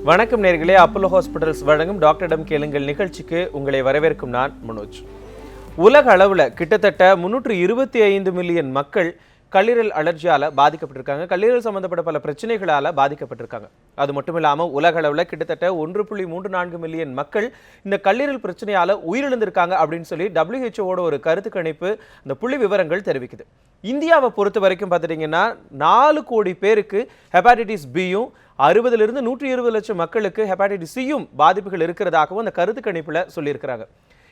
வணக்கம் நேர்களே, Apollo hospitals வழங்கும் டாக்டரிடம் கேளுங்கள் நிகழ்ச்சிக்கு உங்களை வரவேற்கும் நான் மனோஜ். உலக அளவில் கிட்டத்தட்ட 325 மில்லியன் மக்கள் கல்லீரல் அலர்ஜியால் பாதிக்கப்பட்டிருக்காங்க. கல்லீரல் சம்பந்தப்பட்ட பல பிரச்சனைகளால் பாதிக்கப்பட்டிருக்காங்க. அது மட்டும் இல்லாமல் உலக அளவில் கிட்டத்தட்ட 1.34 மில்லியன் மக்கள் இந்த கல்லீரல் பிரச்சனையால் உயிரிழந்திருக்காங்க அப்படின்னு சொல்லி WHO ஒரு கருத்து கணிப்பு, இந்த புள்ளி விவரங்கள் தெரிவிக்குது. இந்தியாவை பொறுத்த வரைக்கும் பார்த்துட்டிங்கன்னா 4 கோடி பேருக்கு ஹெப்பாட்டிட்டிஸ் பியும் 60லிருந்து 120 லட்சம் மக்களுக்கு ஹெப்பாட்டிட்டிஸ் சியும் பாதிப்புகள் இருக்கிறதாகவும் அந்த கருத்து கணிப்பில் சொல்லியிருக்கிறாங்க.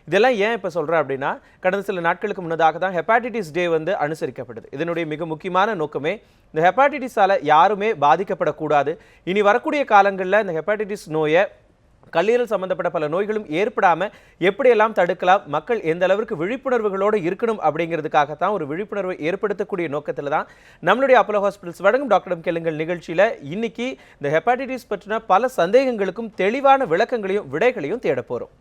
இதெல்லாம் ஏன் இப்போ சொல்கிறேன் அப்படின்னா, கடந்த சில நாட்களுக்கு முன்னதாக தான் ஹெப்பாட்டிட்டிஸ் டே அனுசரிக்கப்படுது. இதனுடைய மிக முக்கியமான நோக்கமே இந்த ஹெப்பாட்டிட்டிஸால் யாருமே பாதிக்கப்படக்கூடாது. இனி வரக்கூடிய காலங்களில் இந்த ஹெப்பாட்டிட்டிஸ் நோயை, கல்லீரல் சம்பந்தப்பட்ட பல நோய்களும் ஏற்படாமல் எப்படியெல்லாம் தடுக்கலாம், மக்கள் எந்த அளவிற்கு விழிப்புணர்வுகளோடு இருக்கணும் அப்படிங்கிறதுக்காகத்தான் ஒரு விழிப்புணர்வை ஏற்படுத்தக்கூடிய நோக்கத்தில் தான் நம்மளுடைய அப்போலோ ஹாஸ்பிட்டல்ஸ் வழங்கும் டாக்டரிடம் கேளுங்கள் நிகழ்ச்சியில் இன்னைக்கு இந்த ஹெப்பாட்டிட்டிஸ் பற்றின பல சந்தேகங்களுக்கும் தெளிவான விளக்கங்களையும் விடைகளையும் தேட போகிறோம்.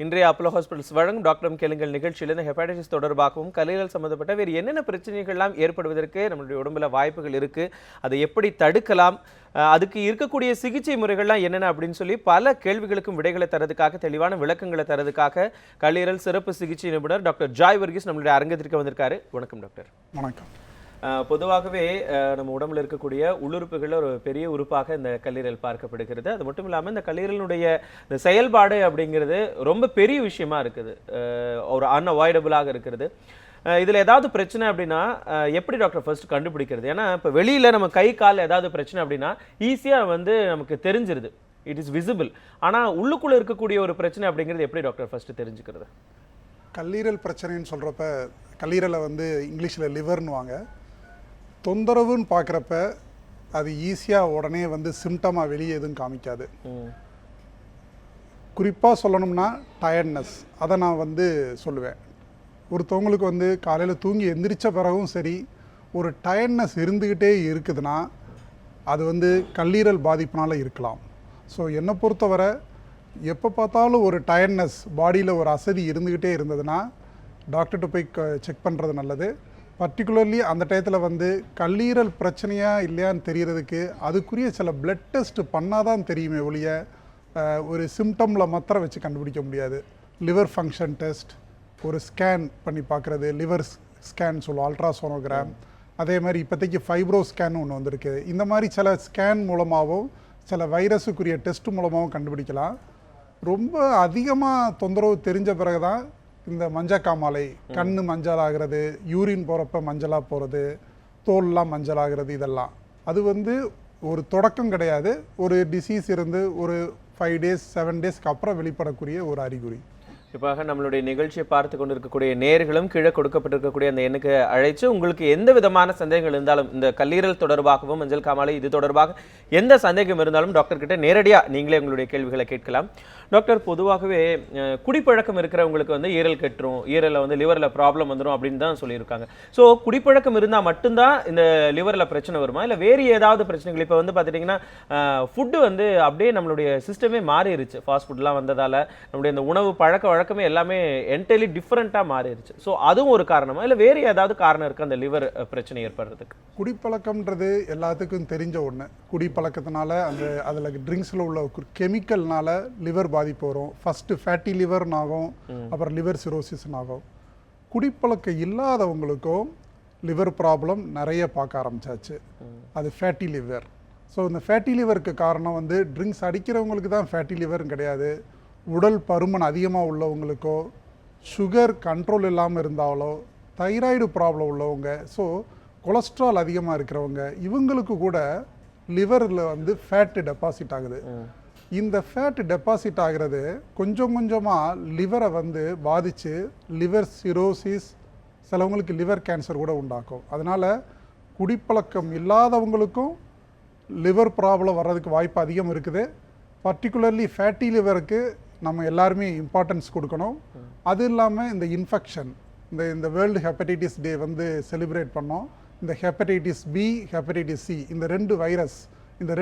இன்றைய அப்போலோ ஹாஸ்பிட்டல்ஸ் வழங்கும் டாக்டரிடம் கேளுங்கள் நிகழ்ச்சியில் இந்த ஹெப்பாட்டிட்டிஸ் தொடர்பாகவும் கல்லீரல் சம்பந்தப்பட்ட வேறு என்னென்ன பிரச்சனைகள்லாம் ஏற்படுவதற்கு நம்மளுடைய உடம்புல வாய்ப்புகள் இருக்குது, அதை எப்படி தடுக்கலாம், அதுக்கு இருக்கக்கூடிய சிகிச்சை முறைகள்லாம் என்னென்ன அப்படின்னு சொல்லி பல கேள்விகளுக்கும் விடைகளை தரதுக்காக, தெளிவான விளக்கங்களை தரதுக்காக கல்லீரல் சிறப்பு சிகிச்சை நிபுணர் டாக்டர் ஜாய் வர்கீஸ் நம்மளுடைய அரங்கத்திற்கு வந்திருக்காரு. வணக்கம் டாக்டர். வணக்கம். பொதுவாகவே நம்ம உடம்புல இருக்கக்கூடிய உள்ளுறுப்புகளில் ஒரு பெரிய உறுப்பாக இந்த கல்லீரல் பார்க்கப்படுகிறது. அது மட்டும் இல்லாமல் இந்த கல்லீரலினுடைய இந்த செயல்பாடு அப்படிங்கிறது ரொம்ப பெரிய விஷயமா இருக்குது, ஒரு அன்அவாய்டபுளாக இருக்கிறது. இதில் ஏதாவது பிரச்சனை அப்படின்னா எப்படி டாக்டர் ஃபர்ஸ்ட் கண்டுபிடிக்கிறது? ஏன்னா இப்போ வெளியில் நம்ம கை கால் ஏதாவது பிரச்சனை அப்படின்னா ஈஸியாக நமக்கு தெரிஞ்சிருது, இட் இஸ் விசிபிள். ஆனால் உள்ளுக்குள்ளே இருக்கக்கூடிய ஒரு பிரச்சனை அப்படிங்கிறது எப்படி டாக்டர் ஃபர்ஸ்ட் தெரிஞ்சுக்கிறது? கல்லீரல் பிரச்சனைன்னு சொல்கிறப்ப கல்லீரலை இங்கிலீஷில் லிவர்னுவாங்க. தொந்தரவுன்னு பார்க்குறப்ப அது ஈஸியாக உடனே சிம்டமாக வெளியே எதுவும் காமிக்காது. குறிப்பாக சொல்லணும்னா டயர்ட்னஸ், அதை நான் சொல்லுவேன். ஒருத்தவங்களுக்கு காலையில் தூங்கி எந்திரிச்ச பிறகும் சரி ஒரு டயர்ட்னஸ் இருந்துக்கிட்டே இருக்குதுன்னா அது கல்லீரல் பாதிப்புனால இருக்கலாம். ஸோ என்னை பொறுத்தவரை எப்போ பார்த்தாலும் ஒரு டயர்ட்னஸ், பாடியில் ஒரு அசதி இருந்துக்கிட்டே இருந்ததுன்னா டாக்டர்கிட்ட போய் செக் பண்ணுறது நல்லது. பர்டிகுலர்லி அந்த டயத்தில் கல்லீரல் பிரச்சனையாக இல்லையான்னு தெரியறதுக்கு அதுக்குரிய சில பிளட் டெஸ்ட் பண்ணால் தான் தெரியுமே ஒழிய ஒரு சிம்டமில் மாத்திரம் வச்சு கண்டுபிடிக்க முடியாது. லிவர் ஃபங்க்ஷன் டெஸ்ட், ஒரு ஸ்கேன் பண்ணி பார்க்குறது, லிவர் ஸ்கேன் சொல்லுவோம், அல்ட்ராசோனோகிராம். அதே மாதிரி இப்போதைக்கு ஃபைப்ரோ ஸ்கேன் ஒன்று வந்திருக்கு. இந்த மாதிரி சில ஸ்கேன் மூலமாகவும் சில வைரஸுக்குரிய டெஸ்ட் மூலமாகவும் கண்டுபிடிக்கலாம். ரொம்ப அதிகமாக தொந்தரவு தெரிஞ்ச பிறகு தான் இந்த மஞ்சக்காமாலை, கண்ணு மஞ்சள் ஆகிறது, யூரின் போகிறப்ப மஞ்சளாக போகிறது, தோல்லாம் மஞ்சள் ஆகிறது, இதெல்லாம் அது ஒரு தொடக்கம் கிடையாது. ஒரு டிசீஸ் இருந்து ஒரு 5 days 7 daysக்கு அப்புறம் வெளிப்படக்கூடிய ஒரு அறிகுறி. இப்போ நம்மளுடைய நிகழ்ச்சியை பார்த்து கொண்டு இருக்கக்கூடிய நேர்களும் கீழே கொடுக்கப்பட்டிருக்கக்கூடிய அந்த எண்ணுக்கு அழைச்சு உங்களுக்கு எந்த விதமான சந்தேகங்கள் இருந்தாலும், இந்த கல்லீரல் தொடர்பாகவும் மஞ்சள் காமாலை இது தொடர்பாக எந்த சந்தேகம் இருந்தாலும் டாக்டர் கிட்ட நேரடியாக நீங்களே உங்களுடைய கேள்விகளை கேட்கலாம். டாக்டர், பொதுவாகவே குடிப்பழக்கம் இருக்கிறவங்களுக்கு ஈரல் கெட்டுரும், ஈரலில் லிவரில் ப்ராப்ளம் வந்துடும் அப்படின்னு தான் சொல்லியிருக்காங்க. ஸோ குடிப்பழக்கம் இருந்தால் மட்டும்தான் இந்த லிவரில் பிரச்சனை வருமா, இல்லை வேறு ஏதாவது பிரச்சனைகள்? இப்போ பார்த்துட்டிங்கன்னா ஃபுட்டு அப்படியே நம்மளுடைய சிஸ்டமே மாறிடுச்சு. ஃபாஸ்ட் ஃபுட்லாம் வந்ததால் நம்முடைய இந்த உணவு பழக்க வழக்கமே எல்லாமே என்டையர்லி டிஃப்ரெண்ட்டாக மாறிடுச்சு. ஸோ அதுவும் ஒரு காரணமா, இல்லை வேறு ஏதாவது காரணம் இருக்குது அந்த லிவர் பிரச்சனை ஏற்படுறதுக்கு? குடிப்பழக்கம்ன்றது எல்லாத்துக்கும் தெரிஞ்ச ஒன்று. குடிப்பழக்கத்தினால அதில் ட்ரிங்க்ஸில் உள்ள கெமிக்கல்னால லிவர் பாதிப்பு வரும். ஃபர்ஸ்ட் ஃபேட்டி லிவர்னு ஆகும், அப்புறம் லிவர் சிரோசிஸ்னு ஆகும். குடிப்பழக்கம் இல்லாதவங்களுக்கும் லிவர் ப்ராப்ளம் நிறைய பார்க்க ஆரம்பிச்சாச்சு. அது ஃபேட்டி லிவர். ஸோ இந்த ஃபேட்டி லிவருக்கு காரணம் ட்ரிங்க்ஸ் அடிக்கிறவங்களுக்கு தான் ஃபேட்டி லிவர்னு கிடையாது. உடல் பருமன் அதிகமாக உள்ளவங்களுக்கோ, சுகர் கண்ட்ரோல் இல்லாமல் இருந்தாலோ, தைராய்டு ப்ராப்ளம் உள்ளவங்க, ஸோ கொலஸ்ட்ரால் அதிகமாக இருக்கிறவங்க, இவங்களுக்கு கூட லிவரில் ஃபேட்டு டெபாசிட் ஆகுது. இந்த ஃபேட் டெபாசிட் ஆகிறது கொஞ்சம் கொஞ்சமாக லிவரை பாதித்து லிவர் சிரோசிஸ், சிலவங்களுக்கு லிவர் கேன்சர் கூட உண்டாக்கும். அதனால் குடிப்பழக்கம் இல்லாதவங்களுக்கும் லிவர் ப்ராப்ளம் வர்றதுக்கு வாய்ப்பு அதிகம் இருக்குது. பர்டிகுலர்லி ஃபேட்டி லிவருக்கு நம்ம எல்லாருமே இம்பார்ட்டன்ஸ் கொடுக்கணும். அது இல்லாமல் இந்த இன்ஃபெக்ஷன், இந்த வேர்ல்டு ஹெப்படைட்டிஸ் டே செலிப்ரேட் பண்ணோம். இந்த ஹெப்படைட்டிஸ் பி, ஹெப்படைட்டிஸ் சி, இந்த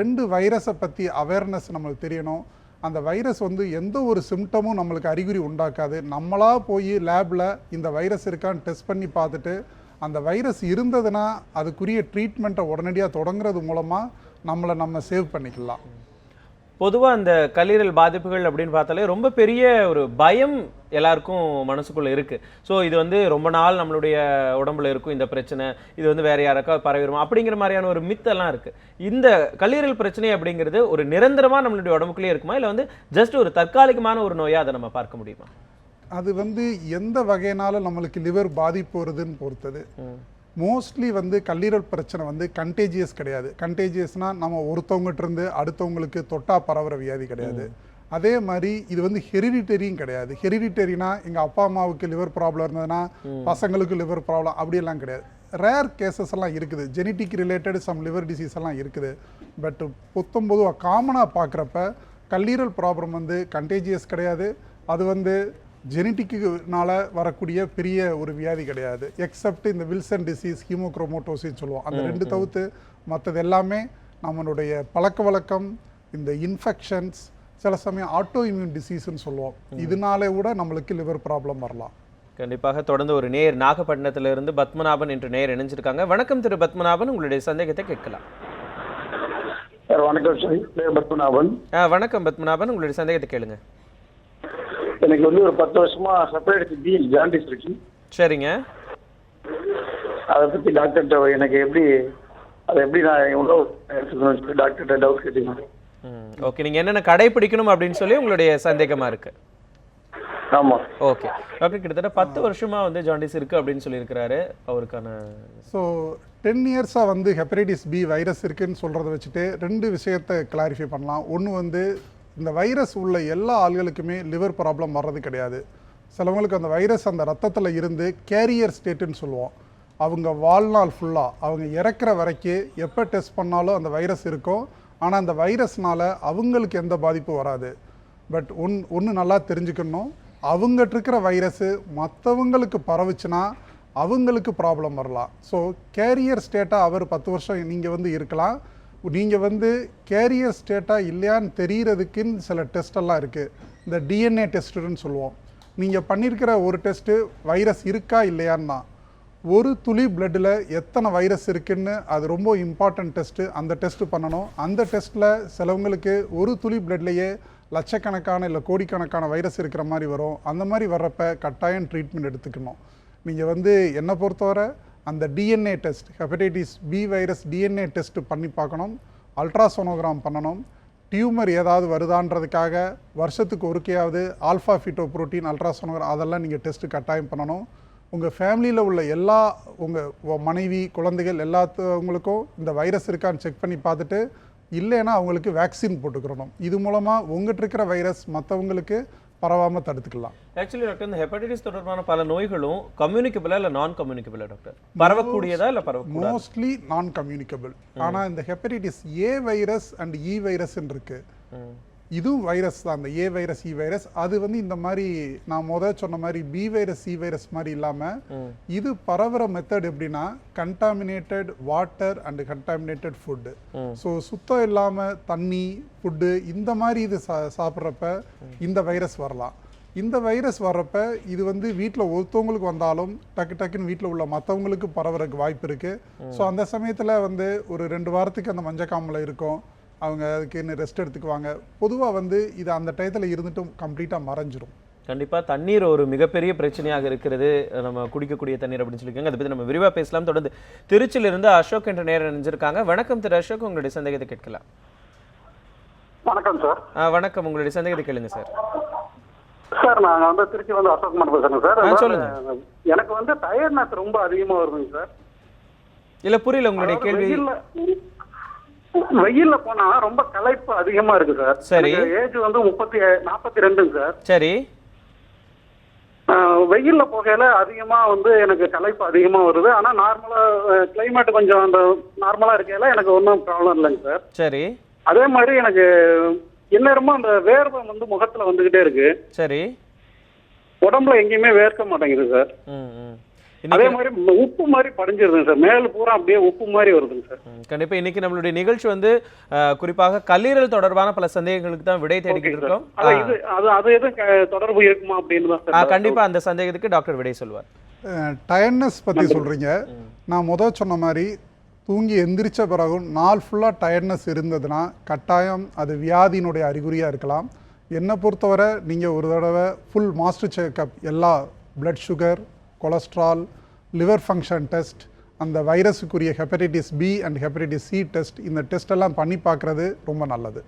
ரெண்டு வைரஸை பற்றி அவேர்னஸ் நம்மளுக்கு தெரியணும். அந்த வைரஸ் வந்து எந்த ஒரு சிம்டமும் நம்மளுக்கு அறிகுறி உண்டாக்காது. நம்மளாக போய் லேபில் இந்த வைரஸ் இருக்கான்னு டெஸ்ட் பண்ணி பார்த்துட்டு அந்த வைரஸ் இருந்ததுன்னா அதுக்குரிய ட்ரீட்மெண்ட்டை உடனடியாக தொடங்குறது மூலமாக நம்ம சேவ் பண்ணிக்கலாம். பொதுவா அந்த கல்லீரல் பாதிப்புகள் அப்படின்னு பார்த்தாலே ரொம்ப பெரிய ஒரு பயம் எல்லாருக்கும் மனசுக்குள்ள இருக்கு. ஸோ இது வந்து ரொம்ப நாள் நம்மளுடைய உடம்புல இருக்கும் இந்த பிரச்சனை, இது வந்து வேற யாருக்கா பரவிடுமா அப்படிங்கிற மாதிரியான ஒரு மித்தெல்லாம் இருக்கு. இந்த கல்லீரல் பிரச்சனை அப்படிங்கிறது ஒரு நிரந்தரமா நம்மளுடைய உடம்புக்குள்ளே இருக்குமா, இல்லை வந்து ஜஸ்ட் ஒரு தற்காலிகமான ஒரு நோயா அதை நம்ம பார்க்க முடியுமா? அது வந்து எந்த வகையினால நம்மளுக்கு லிவர் பாதிப்பு வருதுன்னு பொறுத்தது. மோஸ்ட்லி வந்து கல்லீரல் பிரச்சனை வந்து கண்டேஜியஸ் கிடையாது. கண்டேஜியஸ்னால் நம்ம ஒருத்தவங்ககிட்ட இருந்து அடுத்தவங்களுக்கு தொட்டா பரவுற வியாதி கிடையாது. அதே மாதிரி இது வந்து ஹெரிடிட்டரியும் கிடையாது. ஹெரிடிட்டரினா எங்கள் அப்பா அம்மாவுக்கு லிவர் ப்ராப்ளம் இருந்ததுன்னா பசங்களுக்கு லிவர் ப்ராப்ளம் அப்படியெல்லாம் கிடையாது. ரேர் கேசஸ் எல்லாம் இருக்குது, genetic related some liver disease எல்லாம் இருக்குது. பட் பொதுவாக காமனாக பார்க்குறப்ப கல்லீரல் ப்ராப்ளம் வந்து கண்டேஜியஸ் கிடையாது. அது வந்து ஜெனட்டிக்குனால வரக்கூடிய பெரிய ஒரு வியாதி கிடையாது. எக்ஸப்ட் இந்த வில்சன் டிசீஸ், ஹீமோக்ரோமோட்டோசின்னு சொல்லுவோம். அந்த ரெண்டு தவிர்த்து மற்றது எல்லாமே நம்மளுடைய பழக்க வழக்கம், இந்த இன்ஃபெக்ஷன்ஸ், சில சமயம் ஆட்டோ இம்யூன் டிசீஸ்ன்னு சொல்லுவோம். இதனால கூட நம்மளுக்கு லிவர் ப்ராப்ளம் வரலாம். கண்டிப்பாக. தொடர்ந்து ஒரு நேர் நாகப்பட்டினத்திலிருந்து பத்மநாபன் என்று நேர் இணைஞ்சிருக்காங்க. வணக்கம் திரு பத்மநாபன், உங்களுடைய சந்தேகத்தை கேட்கலாம். வணக்கம் பத்மநாபன். வணக்கம் பத்மநாபன், உங்களுடைய சந்தேகத்தை கேளுங்க. எனக்கு வந்து ஒரு 10 வருஷமா ஹெப்படைட்டிஸ் பி ஜாண்டிஸ் இருக்கு. சரிங்க. அதை பத்தி டாக்டர்கிட்ட எனக்கு அதை எப்படி நான் எவ்வளோ எடுத்துக்கணும்னு சொல்லி டாக்டர்கிட்ட டவுட் கேட்டீங்க. ஓகே, நீங்க என்னென்ன கடைபிடிக்கணும் அப்படின்னு சொல்லி உங்களுடைய சந்தேகமா இருக்கு. ஆமா. ஓகே டாக்டர், கிட்டத்தட்ட 10 வருஷமா வந்து ஜாண்டிஸ் இருக்கு அப்படின்னு சொல்லியிருக்கிறாரு. அவருக்கான ஸோ 10 இயர்ஸாக வந்து ஹெப்படைட்டிஸ் பி வைரஸ் இருக்குன்னு சொல்கிறத வச்சுட்டு 2 விஷயத்தை கிளாரிஃபை பண்ணலாம். ஒன்று வந்து இந்த வைரஸ் உள்ள எல்லா ஆள்களுக்குமே லிவர் ப்ராப்ளம் வர்றது கிடையாது. சிலவங்களுக்கு அந்த வைரஸ் அந்த ரத்தத்தில் இருந்து கேரியர் ஸ்டேட்டுன்னு சொல்லுவோம். அவங்க வாழ்நாள் ஃபுல்லாக அவங்க இறக்குற வரைக்கும் எப்போ டெஸ்ட் பண்ணாலும் அந்த வைரஸ் இருக்கும். ஆனால் அந்த வைரஸ்னால் அவங்களுக்கு எந்த பாதிப்பும் வராது. பட் ஒன்று நல்லா தெரிஞ்சுக்கணும், அவங்ககிட்ட இருக்கிற வைரஸு மற்றவங்களுக்கு பரவுச்சுன்னா அவங்களுக்கு ப்ராப்ளம் வரலாம். ஸோ கேரியர் ஸ்டேட்டாக அவர் 10 வருஷம் நீங்கள் வந்து இருக்கலாம். நீங்கள் வந்து கேரியர் ஸ்டேட்டாக இல்லையான்னு தெரிகிறதுக்குன்னு சில டெஸ்டெல்லாம் இருக்குது. இந்த டிஎன்ஏ டெஸ்ட்டுன்னு சொல்லுவோம். நீங்கள் பண்ணியிருக்கிற ஒரு டெஸ்ட்டு வைரஸ் இருக்கா இல்லையான்னா, ஒரு துளி பிளட்டில் எத்தனை வைரஸ் இருக்குன்னு அது ரொம்ப இம்பார்ட்டன்ட் டெஸ்ட்டு. அந்த டெஸ்ட்டு பண்ணணும். அந்த டெஸ்ட்டில் சிலவங்களுக்கு ஒரு துளி பிளட்லேயே லட்சக்கணக்கான இல்லை கோடிக்கணக்கான வைரஸ் இருக்கிற மாதிரி வரும். அந்த மாதிரி வர்றப்ப கட்டாயம் ட்ரீட்மெண்ட் எடுத்துக்கணும். நீங்கள் வந்து என்னை பொறுத்தவரை அந்த DNA test, hepatitis B virus DNA test பண்ணி பார்க்கணும். அல்ட்ராசோனோகிராம் பண்ணணும். டியூமர் ஏதாவது வருதான்றதுக்காக வருஷத்துக்கு ஒருக்கையாவது ஆல்ஃபா ஃபீட்டோ புரோட்டீன் அல்ட்ராசோனோகிராம் அதெல்லாம் நீங்கள் டெஸ்ட்டு கட்டாயம் பண்ணணும். உங்கள் ஃபேமிலியில் உள்ள எல்லா உங்கள் மனைவி குழந்தைகள் எல்லாத்தவங்களுக்கும் இந்த வைரஸ் இருக்கான்னு செக் பண்ணி பார்த்துட்டு இல்லைன்னா அவங்களுக்கு வேக்சின் போட்டுக்கிறணும். இது மூலமாக உங்கள்கிட்ட இருக்கிற வைரஸ் மற்றவங்களுக்கு பரவாமல் தடுத்துக்கலாம். ஆக்சுவலி டாக்டர், இந்த ஹெப்படைட்டிஸ் தொடர்பான பல நோய்களும் கம்யூனிகபிளா இல்லை நான் கம்யூனிகபிளா டாக்டர்? பரவக்கூடியதா இல்லை பரவக்கூடாதா? மோஸ்ட்லி நான் கம்யூனிகபிள். ஆனால் இந்த ஹெப்படைட்டிஸ் ஏ வைரஸ் அண்ட் இ வைரஸ்ன்னு இருக்கு. இதுவும் வைரஸ் தான், அந்த ஏ வைரஸ் இ வைரஸ். அது வந்து இந்த மாதிரி நான் சொன்ன மாதிரி பி வைரஸ் சி வைரஸ் மாதிரி இல்லாமல் இது பரவுற மெத்தட் எப்படின்னா contaminated water and contaminated food. So சுத்தம் இல்லாமல் தண்ணி ஃபுட்டு இந்த மாதிரி இது சாப்பிட்றப்ப இந்த வைரஸ் வரலாம். இந்த வைரஸ் வர்றப்ப இது வந்து வீட்டில் ஒருத்தவங்களுக்கு வந்தாலும் டக்குன்னு வீட்டில் உள்ள மற்றவங்களுக்கு பரவுறதுக்கு வாய்ப்பு இருக்குது. ஸோ அந்த சமயத்தில் வந்து ஒரு 2 வாரத்துக்கு அந்த மஞ்சக்காமலை இருக்கும். அவங்க அதுக்குன்னு ரெஸ்ட் எடுத்துக்குவாங்க. பொதுவாக வந்து இது அந்த டயத்தில் இருந்துட்டும் கம்ப்ளீட்டாக மறைஞ்சிரும். கண்டிப்பாக தண்ணீர் ஒரு மிகப்பெரிய பிரச்சனையாக இருக்கிறது, நம்ம குடிக்கக்கூடிய தண்ணீர் அப்படின்னு சொல்லியிருக்காங்க. அதை பற்றி நம்ம விரிவாக பேசலாம். தொடர்ந்து திருச்சியிலிருந்து அசோக் என்ற நேரம் நினைஞ்சிருக்காங்க. வணக்கம் திரு அசோக், உங்களுடைய சந்தேகத்தை கேட்கலாம். வணக்கம் சார். வணக்கம், உங்களுடைய சந்தேகத்தை கேளுங்க சார். சார் நாங்கள் வந்து திருச்சி வந்து அசோக் குமார் பேசுகிறேன் சார். சொல்லுங்க. எனக்கு வந்து டயர்ட்னஸ் ரொம்ப அதிகமாக வருதுங்க சார். இல்லை புரியல உங்களுடைய கேள்வி. வெயில்ல போனா ரொம்ப களைப்பு அதிகமா இருக்கு சார். சரி. ஏஜ் வந்து 42 சார். சரி. வெயில்ல போகையில அதிகமா வந்து எனக்கு களைப்பு அதிகமா வருது. ஆனா நார்மலா கிளைமேட் கொஞ்சம் அந்த நார்மலா இருக்கையில எனக்கு ஒன்றும் ப்ராப்ளம் இல்லைங்க சார். சரி. அதே மாதிரி எனக்கு எந்நேரமும் அந்த வேர்வை வந்து முகத்துல வந்துகிட்டே இருக்கு. சரி. உடம்புல எங்கேயுமே வேர்க்க மாட்டேங்குது சார். அதே மாதிரி உப்பு மாதிரி படிஞ்சிருதுங்க சார், மேல் பூரா அப்படியே உப்பு மாதிரி வருதுங்க சார். கண்டிப்பா இன்னைக்கு நம்மளுடைய நிகழ்ச்சி வந்து குறிப்பாக கல்லீரல் தொடர்பான பல சந்தேகங்களுக்கு தான் விடை தேடிக்கிட்டு இருக்கோம். அது எதுவும் தொடர்பு இருக்குமா அப்படின்னு தான் சார். கண்டிப்பா அந்த சந்தேகத்துக்கு டாக்டர் விடை சொல்வார். டயர்ட்னஸ் பற்றி சொல்கிறீங்க. நான் முதல் சொன்ன மாதிரி தூங்கி எந்திரிச்ச பிறகும் நாள் ஃபுல்லாக டயர்ட்னஸ் இருந்ததுன்னா கட்டாயம் அது வியாதியினுடைய அறிகுறியாக இருக்கலாம். என்னை பொறுத்தவரை நீங்கள் ஒரு தடவை ஃபுல் மாஸ்டர் செக்கப், எல்லா blood sugar, cholesterol, liver function test, அந்த வைரஸுக்குரிய hepatitis B and hepatitis C test, இந்த டெஸ்ட்டெல்லாம் பண்ணி பார்க்குறது ரொம்ப நல்லது.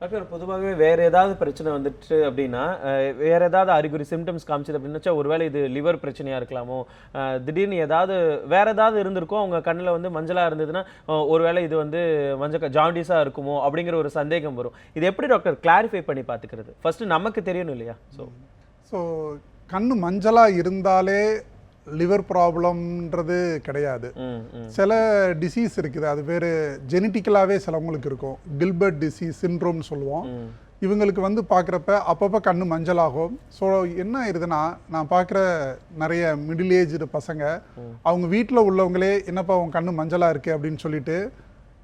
டாக்டர், பொதுவாகவே வேறு ஏதாவது பிரச்சனை வந்துட்டு அப்படின்னா, வேறு ஏதாவது அறிகுறி சிம்டம்ஸ் காமிச்சது அப்படின்னாச்சா ஒருவேளை இது லிவர் பிரச்சனையாக இருக்கலாமோ, திடீர்னு ஏதாவது வேறு ஏதாவது இருந்திருக்கும், அவங்க கண்ணில் வந்து மஞ்சளாக இருந்ததுன்னா ஒருவேளை இது வந்து ஜாண்டிஸாக இருக்குமோ அப்படிங்கிற ஒரு சந்தேகம் வரும். இது எப்படி டாக்டர் கிளாரிஃபை பண்ணி பார்த்துக்கிறது? ஃபர்ஸ்ட் நமக்கு தெரியணும் இல்லையா? ஸோ கண்ணு மஞ்சளாக இருந்தாலே லிவர் ப்ராப்ளம்ன்றது கிடையாது. சில டிசீஸ் இருக்குது, அது வேறு ஜெனட்டிக்கலாகவே சிலவங்களுக்கு இருக்கும். கில்பர்ட் டிசீஸ் சிண்ட்ரோம்னு சொல்லுவோம். இவங்களுக்கு வந்து பார்க்குறப்ப அப்பப்போ கண்ணு மஞ்சளாகும். ஸோ என்ன ஆயிடுதுன்னா, நான் பார்க்குற நிறைய மிடில் ஏஜ்டு பசங்க அவங்க வீட்டில் உள்ளவங்களே என்னப்பா அவங்க கண்ணு மஞ்சளாக இருக்குது அப்படின்னு சொல்லிட்டு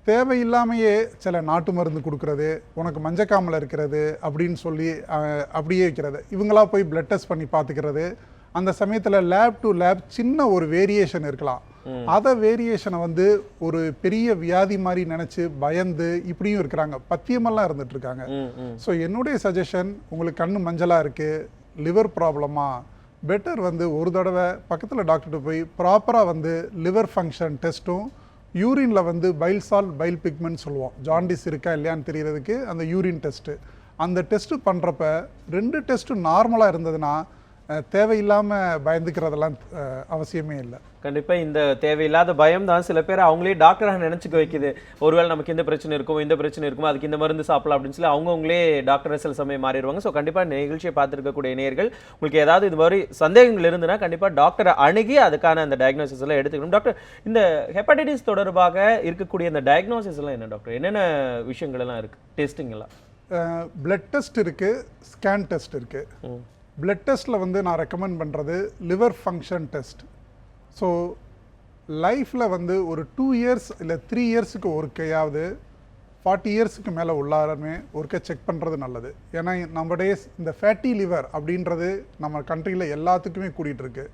தேவையில்லாமையே சில நாட்டு மருந்து கொடுக்குறது, உனக்கு மஞ்சக்காமலை இருக்கிறது அப்படின்னு சொல்லி அப்படியே வைக்கிறது. இவங்களா போய் பிளட் டெஸ்ட் பண்ணி பார்த்துக்கிறது. அந்த சமயத்தில் லேப் டு லேப் சின்ன ஒரு வேரியேஷன் இருக்கலாம். அதை வேரியேஷனை வந்து ஒரு பெரிய வியாதி மாதிரி நினச்சி பயந்து இப்படியும் இருக்கிறாங்க, பத்தியமெல்லாம் இருந்துட்டு இருக்காங்க. ஸோ என்னுடைய சஜஷன், உங்களுக்கு கண்ணு மஞ்சளாக இருக்குது, லிவர் ப்ராப்ளமா, பெட்டர் வந்து ஒரு தடவை பக்கத்தில் டாக்டர்கிட்ட போய் ப்ராப்பராக வந்து லிவர் ஃபங்க்ஷன் டெஸ்ட்டும், யூரினில் வந்து பைல் சால்ட், பைல் பிக்மெண்ட் சொல்லுவோம், ஜாண்டிஸ் இருக்கா இல்லையான்னு தெரியறதுக்கு அந்த யூரின் டெஸ்ட்டு, அந்த டெஸ்ட்டு பண்ணுறப்ப 2 டெஸ்ட்டும் நார்மலாக இருந்ததுன்னா தேவையில்லாமல் பயந்துக்கிறதெல்லாம் அவசியமே இல்லை. கண்டிப்பாக இந்த தேவையில்லாத பயம் தான் சில பேர் அவங்களே டாக்டராக நினச்சிக்க வைக்குது. ஒருவேளை நமக்கு இந்த பிரச்சனை இருக்கும், இந்த பிரச்சனை இருக்கும், அதுக்கு இந்த மருந்து சாப்பிடலாம் அப்படின்னு சொல்லி அவங்களே டாக்டரை சில சமயம் மாறிடுவாங்க. ஸோ கண்டிப்பாக நிகழ்ச்சியை பார்த்துருக்கக்கூடிய நேயர்கள், உங்களுக்கு ஏதாவது இது மாதிரி சந்தேகங்கள் இருந்துன்னா கண்டிப்பாக டாக்டரை அணுகி அதுக்கான அந்த டயக்னோசிஸ் எல்லாம் எடுத்துக்கணும். டாக்டர், இந்த ஹெப்படைட்டிஸ் தொடர்பாக இருக்கக்கூடிய இந்த டயக்னோசிஸ் எல்லாம் என்ன டாக்டர்? என்னென்ன விஷயங்கள் எல்லாம் இருக்குது? டெஸ்டிங் எல்லாம் பிளட் டெஸ்ட் இருக்குது, ஸ்கேன் டெஸ்ட் இருக்குது. பிளட் டெஸ்ட்டில் வந்து நான் ரெக்கமெண்ட் பண்ணுறது லிவர் ஃபங்க்ஷன் டெஸ்ட். ஸோ லைஃப்பில் வந்து ஒரு 2 இயர்ஸ் இல்லை 3 இயர்ஸுக்கு ஒருக்கையாவது 40 இயர்ஸுக்கு மேலே உள்ளாருமே ஒருக்கை செக் பண்ணுறது நல்லது. ஏன்னா நம்ம டேஸ் இந்த ஃபேட்டி லிவர் அப்படின்றது நம்ம கண்ட்ரியில் எல்லாத்துக்குமே கூட்டிகிட்டு இருக்கு.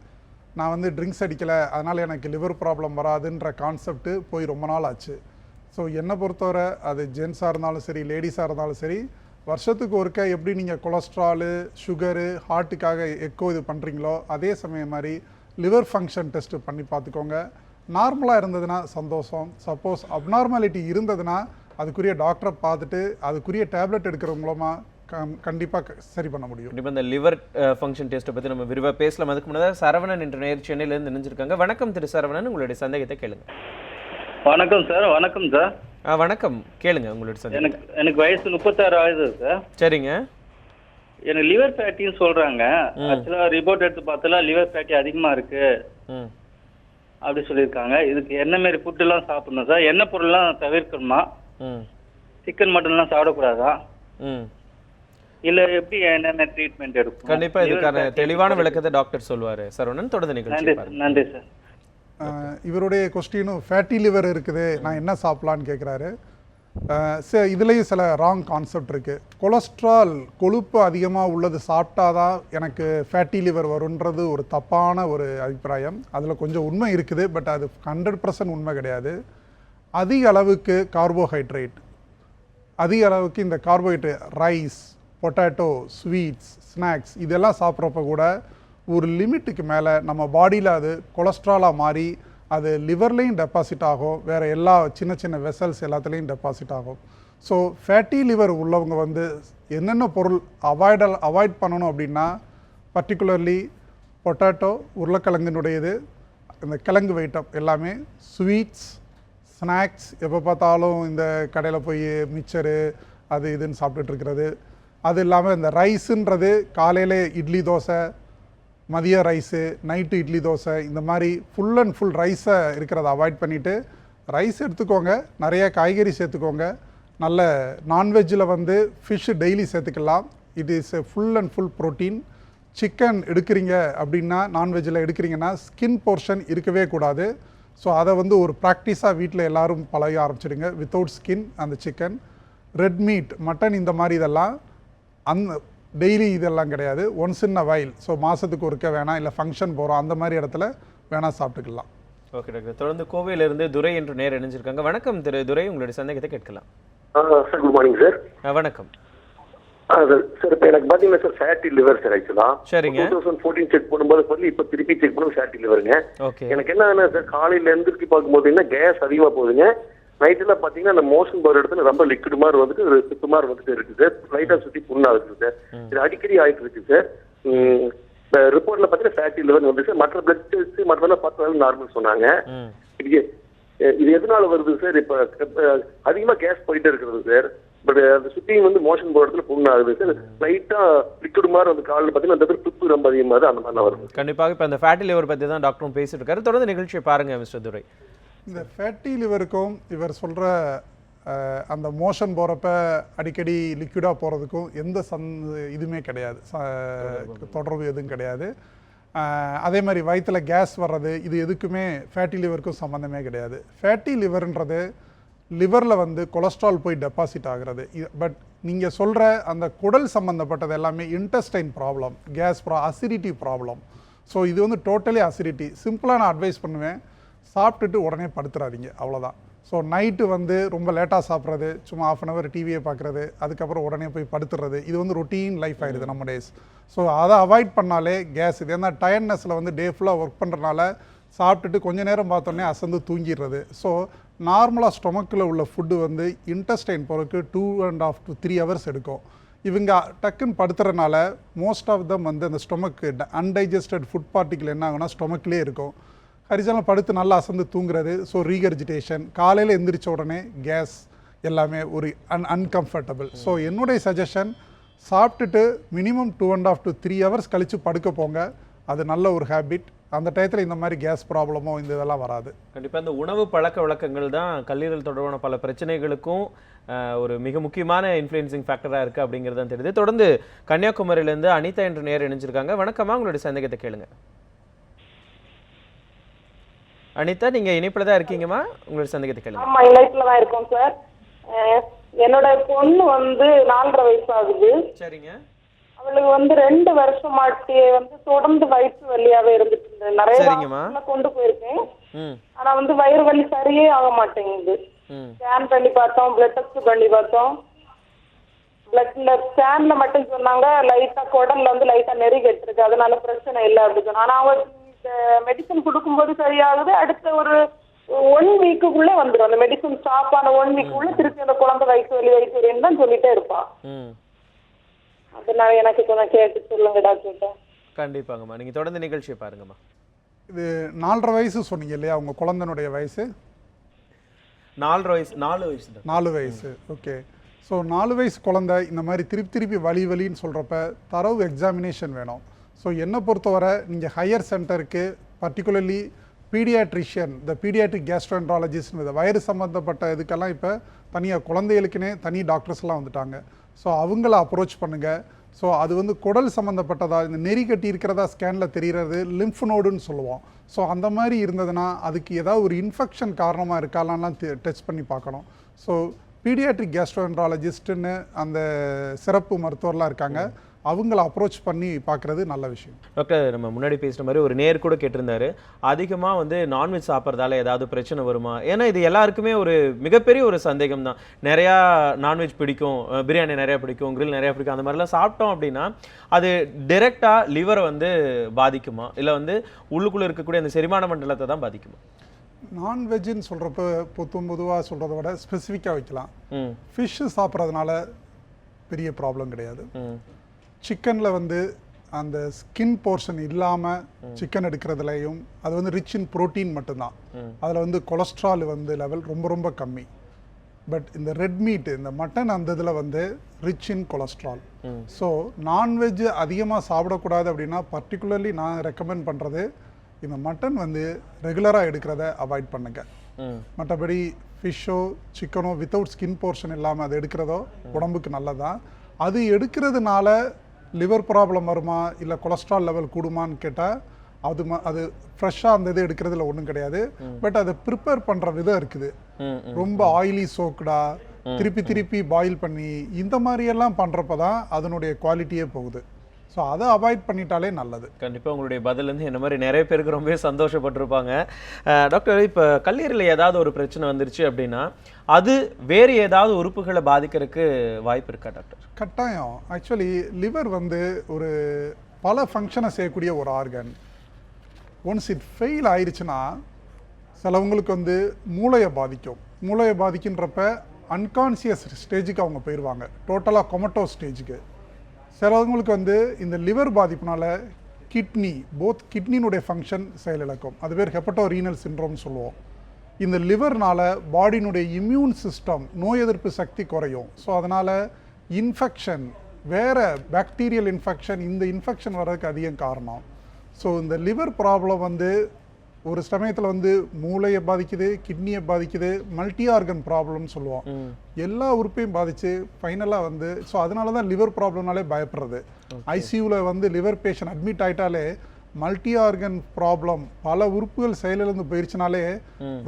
நான் வந்து ட்ரிங்க்ஸ் அடிக்கலை அதனால் எனக்கு லிவர் ப்ராப்ளம் வராதுன்ற கான்செப்ட்டு போய் ரொம்ப நாள் ஆச்சு. ஸோ என்னை பொறுத்தவரை அது ஜென்ஸாக இருந்தாலும் சரி, லேடிஸாக இருந்தாலும் சரி, வருஷத்துக்கு ஒருக்க எப்படி நீங்கள் கொலஸ்ட்ராலு, சுகரு, ஹார்ட்டுக்காக எக்கோ இது பண்ணுறீங்களோ அதே சமயம் மாதிரி லிவர் ஃபங்க்ஷன் டெஸ்ட்டு பண்ணி பார்த்துக்கோங்க. நார்மலாக இருந்ததுன்னா சந்தோஷம். சப்போஸ் அப்நார்மாலிட்டி இருந்ததுன்னா அதுக்குரிய டாக்டரை பார்த்துட்டு அதுக்குரிய டேப்லெட் எடுக்கிற மூலமாக கண்டிப்பாக சரி பண்ண முடியும். கண்டிப்பாக இந்த லிவர் ஃபங்க்ஷன் டெஸ்ட்டை பற்றி நம்ம விரிவாக பேசலாம். அதுக்கு முன்னாடி சரவணன் என்ற நேர் சென்னையிலேருந்து நினைஞ்சிருக்காங்க. வணக்கம் திரு சரவணன், உங்களுடைய சந்தேகத்தை கேளுங்க. வணக்கம் சார். வணக்கம் சார். வணக்கம், கேளுங்க உங்களுடைய சந்தேகம். எனக்கு வயசு 36 ஆகுது சார். சரிங்க. எனக்கு லிவர் ஃபேட்டின்னு சொல்றாங்க. ஆக்சுவலாக ரிப்போர்ட் எடுத்து பார்த்தா லிவர் ஃபேட்டி அதிகமாக இருக்கு அப்படி சொல்லியிருக்காங்க. இதுக்கு என்ன மாரி ஃபுட்டுலாம் சாப்பிடணும் சார்? எண்ணெய் பொருள்லாம் தவிர்க்கணுமா? சிக்கன் மட்டன்லாம் சாப்பிடக்கூடாதா? இல்லை எப்படி என்னென்ன ட்ரீட்மெண்ட் எடுக்கும்? கண்டிப்பாக இதுக்கான தெளிவான விளக்கத்தை டாக்டர் சொல்லுவார். சரவணன், தொடர்ந்து நிகழ்ச்சி. நன்றி சார். இவருடைய கொஸ்டினும் ஃபேட்டி லிவர் இருக்குது, நான் என்ன சாப்பிட்லான்னு கேட்குறாரு. இதுலேயும் சில ராங் கான்செப்ட் இருக்குது. கொலஸ்ட்ரால், கொழுப்பு அதிகமாக உள்ளது சாப்பிட்டாதான் எனக்கு ஃபேட்டி லிவர் வருன்றது ஒரு தப்பான ஒரு அபிப்பிராயம். அதில் கொஞ்சம் உண்மை இருக்குது, பட் அது 100% உண்மை கிடையாது. அதிக அளவுக்கு கார்போஹைட்ரேட், அதிக அளவுக்கு இந்த carbohydrate, rice, potato, sweets, snacks இதெல்லாம் சாப்பிட்றப்ப கூட ஒரு லிமிட்டுக்கு மேலே நம்ம பாடியில் அது கொலஸ்ட்ராலாக மாறி அது லிவர்லேயும் டெபாசிட் ஆகும், வேறு எல்லா சின்ன சின்ன வெசல்ஸ் எல்லாத்துலேயும் டெபாசிட் ஆகும். ஸோ ஃபேட்டி லிவர் உள்ளவங்க வந்து என்னென்ன பொருள் அவாய்ட் பண்ணணும் அப்படின்னா, பர்டிகுலர்லி பொட்டேட்டோ, உருளைக்கிழங்கினுடையது, இந்த கிழங்கு வைட்டம் எல்லாமே, ஸ்வீட்ஸ், ஸ்நாக்ஸ், எப்போ பார்த்தாலும் இந்த கடையில் போய் மிக்சரு அது இதுன்னு சாப்பிட்டுட்டு இருக்கிறது, அது இல்லாமல் இந்த ரைஸுன்றது காலையில் இட்லி தோசை, மதிய ரைஸு, நைட்டு இட்லி தோசை, இந்த மாதிரி ஃபுல் அண்ட் ஃபுல் ரைஸை இருக்கிறத அவாய்ட் பண்ணிவிட்டு ரைஸ் எடுத்துக்கோங்க, நிறைய காய்கறி சேர்த்துக்கோங்க. நல்ல நான்வெஜ்ஜில் வந்து ஃபிஷ் டெய்லி சேர்த்துக்கலாம். It is full and full protein. Chicken எடுக்கிறீங்க அப்படின்னா, நான்வெஜ்ஜில் எடுக்கிறீங்கன்னா ஸ்கின் போர்ஷன் இருக்கவே கூடாது. ஸோ அதை வந்து ஒரு ப்ராக்டிஸாக வீட்டில் எல்லாரும் பழக ஆரம்பிச்சிடுங்க. வித்தவுட் ஸ்கின் அந்த சிக்கன். ரெட் மீட், மட்டன், இந்த மாதிரி இதெல்லாம் டெய்லி இதெல்லாம் கிடையாது. Once in a while. So மாதத்துக்கு ஒருக்க வேணாம், இல்லை ஃபங்க்ஷன் போகிறோம் அந்த மாதிரி இடத்துல வேணால் சாப்பிட்டுக்கலாம். Okay doctor. தொடர்ந்து கோவையிலிருந்து துரை என்று நேர் இணைஞ்சிருக்காங்க. வணக்கம் திரு துரை, உங்களுடைய சந்தேகத்தை கேட்கலாம். Sir good morning sir. வணக்கம் சார். இப்போ எனக்கு பார்த்தீங்கன்னா சார் ஃபேட்டி லிவர் சார் ஆக்சுவலா. சரிங்க. 2014 செக் பண்ணும்போது சொல்லி இப்போ திருப்பி செக் பண்ணும் ஃபேட்டி லிவருங்க. ஓகே. எனக்கு என்ன சார், காலையில எழுந்திரிச்சு பார்க்கும்போது என்ன கேஸ் அதிகமாக போகுதுங்க. நைட்டில் பார்த்தீங்கன்னா அந்த மோஷன் போகிற இடத்துல ரொம்ப லிக்விட் மாதிரி வந்துட்டு ஒரு சிப்பு மாதிரி வந்துட்டு இருக்கு சார். லைட்டாக சுற்றி புண்ணாகுது சார். இது அடிக்கடி ஆகிட்டு இருக்கு சார். இந்த ரிப்போர்ட்ல பார்த்தீங்கன்னா ஃபேட்டி லிவர் வந்து சார். மற்ற பிளட் டெஸ்ட் மற்றதெல்லாம் 10 நாள் நார்மல் சொன்னாங்க. இது எதனால வருது சார்? இப்போ அதிகமாக கேஸ் போயிட்டே இருக்கிறது சார். பட் அந்த சுத்தியும் வந்து மோஷன் போகிற இடத்துல புண்ணு ஆகுது சார். லைட்டா லிக்விட் மாதிரி வந்து காலில் பார்த்தீங்கன்னா அந்த துப்பு ரொம்ப அதிகமாக அந்த மாதிரிலாம் வருது. கண்டிப்பாக இப்போ அந்த ஃபேட்டி லிவர் பற்றி தான் டாக்டரும் பேசிட்டு இருக்காரு. தொடர்ந்து நிகழ்ச்சியை பாருங்க மிஸ்டர் துரை. இந்த ஃபேட்டி லிவருக்கும் இவர் சொல்கிற அந்த மோஷன் போகிறப்ப அடிக்கடி லிக்விடாக போகிறதுக்கும் எந்த இதுவுமே கிடையாது, தொடர்பு எதுவும் கிடையாது. அதே மாதிரி வயிற்றில் கேஸ் வர்றது, இது எதுக்குமே ஃபேட்டி லிவருக்கும் சம்மந்தமே கிடையாது. ஃபேட்டி லிவர்ன்றது லிவரில் வந்து கொலஸ்ட்ரால் போய் டெபாசிட் ஆகிறது. பட் நீங்கள் சொல்கிற அந்த குடல் சம்மந்தப்பட்டது எல்லாமே intestine problem, gas acidity problem. So இது வந்து டோட்டலி அசிடிட்டி. சிம்பிளாக நான் அட்வைஸ் பண்ணுவேன், சாப்பிட்டுட்டு உடனே படுத்துறாதீங்க, அவ்வளோதான். ஸோ நைட்டு வந்து ரொம்ப லேட்டாக சாப்பிட்றது, சும்மா ½ அன் ஹவர் டிவியை பார்க்குறது, அதுக்கப்புறம் உடனே போய் படுத்துறது, இது வந்து ரொட்டீன் லைஃப் ஆகிடுது நம்ம டேஸ். ஸோ அதை அவாய்ட் பண்ணாலே கேஸ் இது. ஏன்னா டயர்ட்னஸில் வந்து டே ஃபுல்லாக ஒர்க் பண்ணுறதுனால சாப்பிட்டுட்டு கொஞ்சம் நேரம் பார்த்தோன்னே அசந்து தூங்கிடுறது. ஸோ நார்மலாக ஸ்டொமக்கில் உள்ள ஃபுட்டு வந்து இன்டெஸ்டைன் போகிறதுக்கு 2.5 to 3 hours எடுக்கும். இவங்க டக்குன்னு படுத்துறதுனால மோஸ்ட் ஆஃப் தம் வந்து அந்த ஸ்டொமக்கு அன்டைஜஸ்டட் ஃபுட் பார்ட்டிக்கல் என்ன ஆகுனா ஸ்டொமக்லேயே இருக்கும். ஹரிசாலம் படுத்து நல்லா அசந்து தூங்குறது. ஸோ ரீகர்ஜிடேஷன், காலையில் எந்திரிச்ச உடனே கேஸ், எல்லாமே ஒரு அன்கம்ஃபர்டபுள். ஸோ என்னுடைய சஜஷன், சாப்பிட்டுட்டு மினிமம் 2.5 to 3 hours கழித்து படுக்க போங்க. அது நல்ல ஒரு ஹேபிட். அந்த டயத்தில் இந்த மாதிரி கேஸ் ப்ராப்ளமோ இந்த இதெல்லாம் வராது. கண்டிப்பாக இந்த உணவு பழக்க வழக்கங்கள் தான் கல்லீரல் தொடர்பான பல பிரச்சனைகளுக்கும் ஒரு மிக முக்கியமான இன்ஃப்ளூயன்சிங் ஃபேக்டராக இருக்குது அப்படிங்கிறது தான் தெரியுது. தொடர்ந்து கன்னியாகுமரியிலேருந்து அனிதா என்ற நேர் இணைஞ்சிருக்காங்க. வணக்கமா, உங்களுடைய சந்தேகத்தை கேளுங்க. அனிதா, நீங்க இணைப்பில் தான் இருக்கீங்கம்மா, உங்களுடைய சந்தேகத்தை கேளுங்க. ஆமா, இணைப்பில் தான் இருக்கோம் சார். என்னோட பொண்ணு வந்து 4.5 வயசு ஆகுது. சரிங்க. அவளுக்கு வந்து 2 வருஷமாட்டியே வந்து தொடர்ந்து வயிற்று வலியாவே இருந்துட்டு இருந்தது. நிறைய கொண்டு போயிருக்கேன். ஆனா வந்து வயிறு வலி சரியே ஆக மாட்டேங்குது. ஸ்கேன் பண்ணி பார்த்தோம், பிளட் டெஸ்ட் பண்ணி பார்த்தோம். பிளட்ல ஸ்கேன்ல மட்டும் சொன்னாங்க லைட்டா குடல்ல வந்து லைட்டா நெறி கெட்டிருக்கு, அதனால பிரச்சனை இல்லை அப்படின்னு சொன்னாங்க. ஆனா அவங்க மெடிசன் கொடுக்கும்போது சரியாகுது. அடுத்த ஒரு 1 வீக்குக்குள்ள வந்துடும். அந்த மெடிசன் ஸ்டாப் ஆன 1 வீக்குள்ள திருப்பி அந்த குழந்தை வயிற்று வலின்னு தான் சொல்லிட்டே இருப்பா. அதனால எனக்கு கொஞ்சம் கேட்டு சொல்லுங்க டாக்டர். கண்டிப்பாங்கம்மா, நீங்க தொடர்ந்து நிகழ்ச்சியை பாருங்கம்மா. இது 4.5 வயசு சொன்னீங்க இல்லையா, உங்க குழந்தைனுடைய வயசு? 4 வயசு. ஓகே. ஸோ 4 வயசு குழந்தை இந்த மாதிரி திருப்பி வலின்னு சொல்கிறப்ப தரவு எக்ஸாமினேஷன் வேணும். ஸோ என்னை பொறுத்தவரை நீங்கள் ஹையர் சென்டருக்கு, பர்டிகுலர்லி பீடியாட்ரிஷியன், இந்த பீடியாட்ரிக் கேஸ்ட்ரோஎன்ட்ராலஜிஸ்ட், இந்த வயிறு சம்மந்தப்பட்ட இதுக்கெல்லாம் இப்போ தனியாக குழந்தைகளுக்குன்னே தனி டாக்டர்ஸ்லாம் வந்துட்டாங்க. ஸோ அவங்கள அப்ரோச் பண்ணுங்கள். ஸோ அது வந்து குடல் சம்மந்தப்பட்டதா, இந்த நெறி கட்டி இருக்கிறதா ஸ்கேனில் தெரிகிறது லிம்ஃப் நோடுன்னு சொல்லுவோம். ஸோ அந்த மாதிரி இருந்ததுன்னா அதுக்கு ஏதாவது ஒரு இன்ஃபெக்ஷன் காரணமாக இருக்காலாம் டெஸ்ட் பண்ணி பார்க்கணும். ஸோ பீடியாட்ரிக் கேஸ்ட்ரோஎன்ட்ராலஜிஸ்ட்டுன்னு அந்த சிறப்பு மருத்துவர்லாம் இருக்காங்க, அவங்கள அப்ரோச் பண்ணி பார்க்குறது நல்ல விஷயம். டாக்டர், நம்ம முன்னாடி பேசுகிற மாதிரி ஒரு நேர் கூட கேட்டிருந்தாரு, அதிகமாக வந்து நான்வெஜ் சாப்பிட்றதால ஏதாவது பிரச்சனை வருமா? ஏன்னா இது எல்லாருக்குமே ஒரு மிகப்பெரிய ஒரு சந்தேகம் தான். நிறையா நான்வெஜ் பிடிக்கும், பிரியாணி நிறையா பிடிக்கும், கிரில் நிறையா பிடிக்கும், அந்த மாதிரிலாம் சாப்பிட்டோம் அப்படின்னா அது டைரெக்டாக லிவரை வந்து பாதிக்குமா, இல்லை வந்து உள்ளுக்குள்ளே இருக்கக்கூடிய அந்த செரிமான மண்டலத்தை தான் பாதிக்குமா? நான்வெஜ்ஜுன்னு சொல்கிறப்ப பொதுவாக சொல்கிறத விட ஸ்பெசிஃபிக்காக வைக்கலாம். ஃபிஷ்ஷு சாப்பிட்றதுனால பெரிய ப்ராப்ளம் கிடையாது. சிக்கனில் வந்து அந்த ஸ்கின் போர்ஷன் இல்லாமல் சிக்கன் எடுக்கிறதுலையும் அது வந்து ரிச் இன் ப்ரோட்டீன் மட்டும்தான். அதில் வந்து கொலஸ்ட்ரால் வந்து லெவல் ரொம்ப கம்மி. பட் இந்த ரெட் மீட், இந்த மட்டன், அந்த இதில் வந்து rich in cholesterol. So non veg அதிகமாக சாப்பிடக்கூடாது அப்படின்னா பர்டிகுலர்லி நான் ரெக்கமெண்ட் பண்ணுறது, இந்த மட்டன் வந்து ரெகுலராக எடுக்கிறத அவாய்ட் பண்ணுங்க. மற்றபடி ஃபிஷ்ஷோ சிக்கனோ வித்தவுட் ஸ்கின் போர்ஷன் இல்லாமல் அது எடுக்கிறதோ உடம்புக்கு நல்லதான். அது எடுக்கிறதுனால லிவர் ப்ராப்ளம் வருமா இல்லை கொலஸ்ட்ரால் லெவல் கூடுமான்னு கேட்டால் அது ஃப்ரெஷ்ஷாக அந்த இது எடுக்கிறதுல ஒன்றும் கிடையாது. பட் அதை ப்ரிப்பேர் பண்ணுற விதம் இருக்குது. ரொம்ப ஆயிலி சோக்குடா திருப்பி திருப்பி பாயில் பண்ணி இந்த மாதிரியெல்லாம் பண்ணுறப்ப தான் அதனுடைய குவாலிட்டியே போகுது. ஸோ அதை அவாய்ட் பண்ணிட்டாலே நல்லது. கண்டிப்பாக உங்களுடைய பதிலேருந்து என்ன மாதிரி நிறைய பேருக்கு ரொம்பவே சந்தோஷப்பட்டிருப்பாங்க. டாக்டர், இப்போ கல்லீரலில் ஏதாவது ஒரு பிரச்சனை வந்துருச்சு அப்படின்னா அது வேறு ஏதாவது உறுப்புகளை பாதிக்கிறதுக்கு வாய்ப்பு இருக்கா டாக்டர்? கட்டாயம். ஆக்சுவலி லிவர் வந்து ஒரு பல ஃபங்க்ஷனை செய்யக்கூடிய ஒரு ஆர்கன். ஒன்ஸ் இட் ஃபெயில் ஆயிடுச்சுன்னா சிலவங்களுக்கு வந்து மூளையை பாதிக்கும். மூளையை பாதிக்கின்றப்ப அன்கான்சியஸ் ஸ்டேஜுக்கு அவங்க போயிடுவாங்க, டோட்டலாக கொமட்டோ ஸ்டேஜுக்கு. சிலவங்களுக்கு வந்து இந்த லிவர் பாதிப்புனால போத் கிட்னினுடைய ஃபங்க்ஷன் செயலிழக்கும். அது பேர் ஹெப்படோ ரீனல் சிண்ட்ரோம்னு சொல்லுவோம். இந்த லிவர்னால பாடியினுடைய இம்யூன் சிஸ்டம் நோய் எதிர்ப்பு சக்தி குறையும். ஸோ அதனால் இன்ஃபெக்ஷன், வேறு பாக்டீரியல் இன்ஃபெக்ஷன், இந்த இன்ஃபெக்ஷன் வர்றதுக்கு அதிகம் காரணம். ஸோ இந்த லிவர் ப்ராப்ளம் வந்து ஒரு சமயத்தில் வந்து மூளையை பாதிக்குது, கிட்னியை பாதிக்குது, மல்டி ஆர்கன் ப்ராப்ளம்னு சொல்லுவோம். எல்லா உறுப்பையும் பாதித்து ஃபைனலாக வந்து ஸோ அதனால தான் லிவர் ப்ராப்ளம்னாலே பயப்படுறது. ஐசியூவில் வந்து லிவர் பேஷண்ட் அட்மிட் ஆகிட்டாலே மல்டி ஆர்கன் ப்ராப்ளம் பல உறுப்புகள் செயலிழந்து போயிடுச்சுனாலே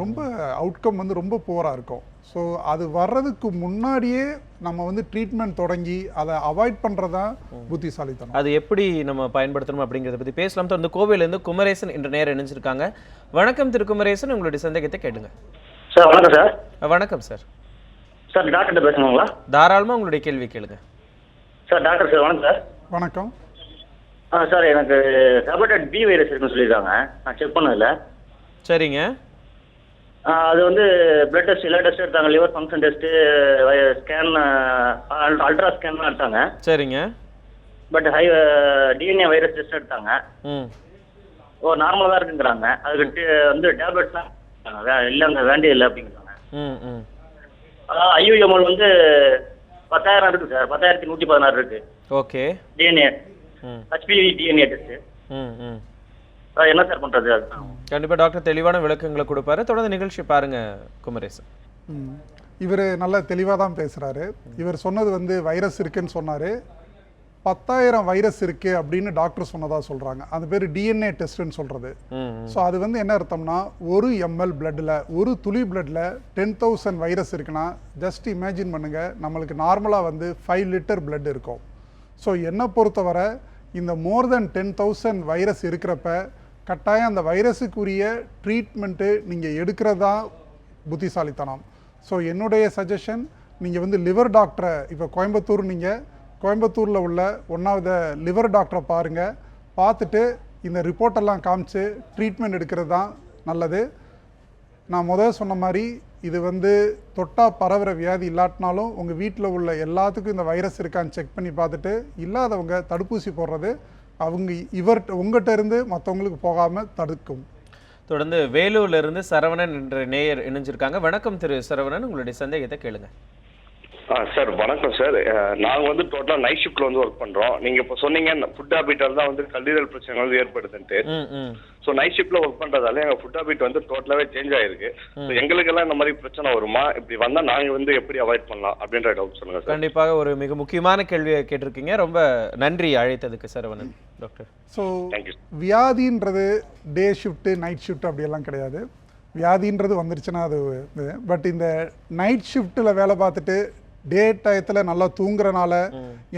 ரொம்ப அவுட்கம் வந்து ரொம்ப புவராக இருக்கும். ஸோ அது வர்றதுக்கு முன்னாடியே நம்ம வந்து ட்ரீட்மெண்ட் தொடங்கி அதை அவாய்ட் பண்ணுறது தான் புத்திசாலித்தனம். அது எப்படி நம்ம பயன்படுத்தணும் அப்படிங்கிறத பற்றி பேசலாம். தொடர்ந்து கோவையிலேருந்து குமரேசன் என்ற நேரம் இணைஞ்சிருக்காங்க. வணக்கம் திரு குமரேசன், உங்களுடைய சந்தேகத்தை கேளுங்க. சார் வணக்கம் சார். வணக்கம் சார். சார் டாக்டர்கிட்ட பேசணுங்களா? தாராளமாக உங்களுடைய கேள்வி கேளுங்க. சார் டாக்டர் சார் வணக்கம் சார். வணக்கம். சார் எனக்கு ஹெப்படைட்டிஸ் பி வைரஸ் இருக்குன்னு சொல்லியிருக்காங்க. நான் செக் பண்ணதில்ல. சரிங்க. அது வந்து பிளட் டெஸ்ட் எல்லா டெஸ்ட் எடுத்தாங்க, liver function test, scan, ultra ஸ்கேன்லாம் எடுத்தாங்க. சரிங்க. பட் டிஎன்ஏ வைரஸ் டெஸ்ட் எடுத்தாங்க. நார்மலாக தான் இருக்குங்கிறாங்க. அதுக்கு வந்து டேப்லெட்ஸ்லாம் இல்லைங்க வேண்டிய இல்லை அப்படிங்கிறாங்க. அதாவது ஐயூஎம்எல் வந்து 10,000 இருக்குது சார், 10,116 இருக்குது. Okay. DNA HPV DNA test. என்ன சார் பண்றது? கண்டிப்பா டாக்டர் தெளிவான விளக்கங்களை கொடுப்பாரு. தொடர்ந்து நிகழ்ச்சி பாருங்க குமரேசன். இவர் நல்ல தெளிவாக தான் பேசுகிறாரு. இவர் சொன்னது வந்து வைரஸ் இருக்குன்னு சொன்னார். 10,000 வைரஸ் இருக்குது அப்படின்னு டாக்டர் சொன்னதாக சொல்கிறாங்க. அது பேர் டிஎன்ஏ டெஸ்ட்டுன்னு சொல்கிறது. ஸோ அது வந்து என்ன அர்த்தம்னா, 1 ml பிளட்டில், ஒரு துளி பிளட்டில் 10,000 வைரஸ் இருக்குன்னா ஜஸ்ட் இமேஜின் பண்ணுங்கள், நம்மளுக்கு நார்மலாக வந்து 5 லிட்டர் பிளட் இருக்கும். ஸோ என்னை பொறுத்தவரை இந்த மோர் தென் 10,000 வைரஸ் இருக்கிறப்ப கட்டாயம் அந்த வைரஸுக்குரிய ட்ரீட்மெண்ட்டு நீங்கள் எடுக்கிறது தான் புத்திசாலித்தனம். ஸோ என்னுடைய சஜஷன், நீங்கள் வந்து லிவர் டாக்டரை, இப்போ கோயம்புத்தூரில் உள்ள ஒன்றாவது லிவர் டாக்டரை பாருங்கள். பார்த்துட்டு இந்த ரிப்போர்ட்டெல்லாம் காமிச்சு ட்ரீட்மெண்ட் எடுக்கிறது தான் நல்லது. நான் முதல் சொன்ன மாதிரி இது வந்து தொட்டா பரவுற வியாதி இல்லாட்டினாலும் உங்கள் வீட்டில் உள்ள எல்லாத்துக்கும் இந்த வைரஸ் இருக்கான்னு செக் பண்ணி பார்த்துட்டு இல்லாதவங்க தடுப்பூசி போடுறது அவங்க உங்கள்கிட்ட இருந்து மற்றவங்களுக்கு போகாமல் தடுக்கும். தொடர்ந்து வேலூர்ல இருந்து சரவணன் என்ற நேயர் இணைஞ்சிருக்காங்க. வணக்கம் திரு சரவணன், உங்களுடைய சந்தேகத்தை கேளுங்க. சார் வணக்கம் சார். நாங்கள் வந்து டோட்டலாக நைட் ஷிஃப்ட்ல வந்து ஒர்க் பண்ணுறோம். நீங்கள் இப்போ சொன்னீங்க ஃபுட் ஹேபிட்டால் தான் வந்து கல்லீரல் பிரச்சனை வந்து ஏற்படுதுன்ட்டு. ஸோ நைட் ஷிஃப்ட்ல ஒர்க் பண்ணுறதால எங்கள் ஃபுட் ஹேபிட் வந்து டோட்டலாகவே சேஞ்ச் ஆயிருக்கு. ஸோ எங்களுக்கெல்லாம் இந்த மாதிரி பிரச்சனை வருமா? இப்படி வந்தால் நாங்கள் வந்து எப்படி அவாய்ட் பண்ணலாம் அப்படின்ற டவுட் சொல்லுங்கள் சார். கண்டிப்பாக ஒரு மிக முக்கியமான கேள்வியை கேட்டிருக்கீங்க. ரொம்ப நன்றி அழைத்ததுக்கு சரவணன். டாக்டர், ஸோ வியாதின்றது டே ஷிஃப்ட்டு நைட் ஷிஃப்ட் அப்படியெல்லாம் கிடையாது. வியாதின்றது வந்துருச்சுன்னா அது பட் இந்த நைட் ஷிஃப்ட்டில் வேலை பார்த்துட்டு டே டயத்தில் நல்லா தூங்குறனால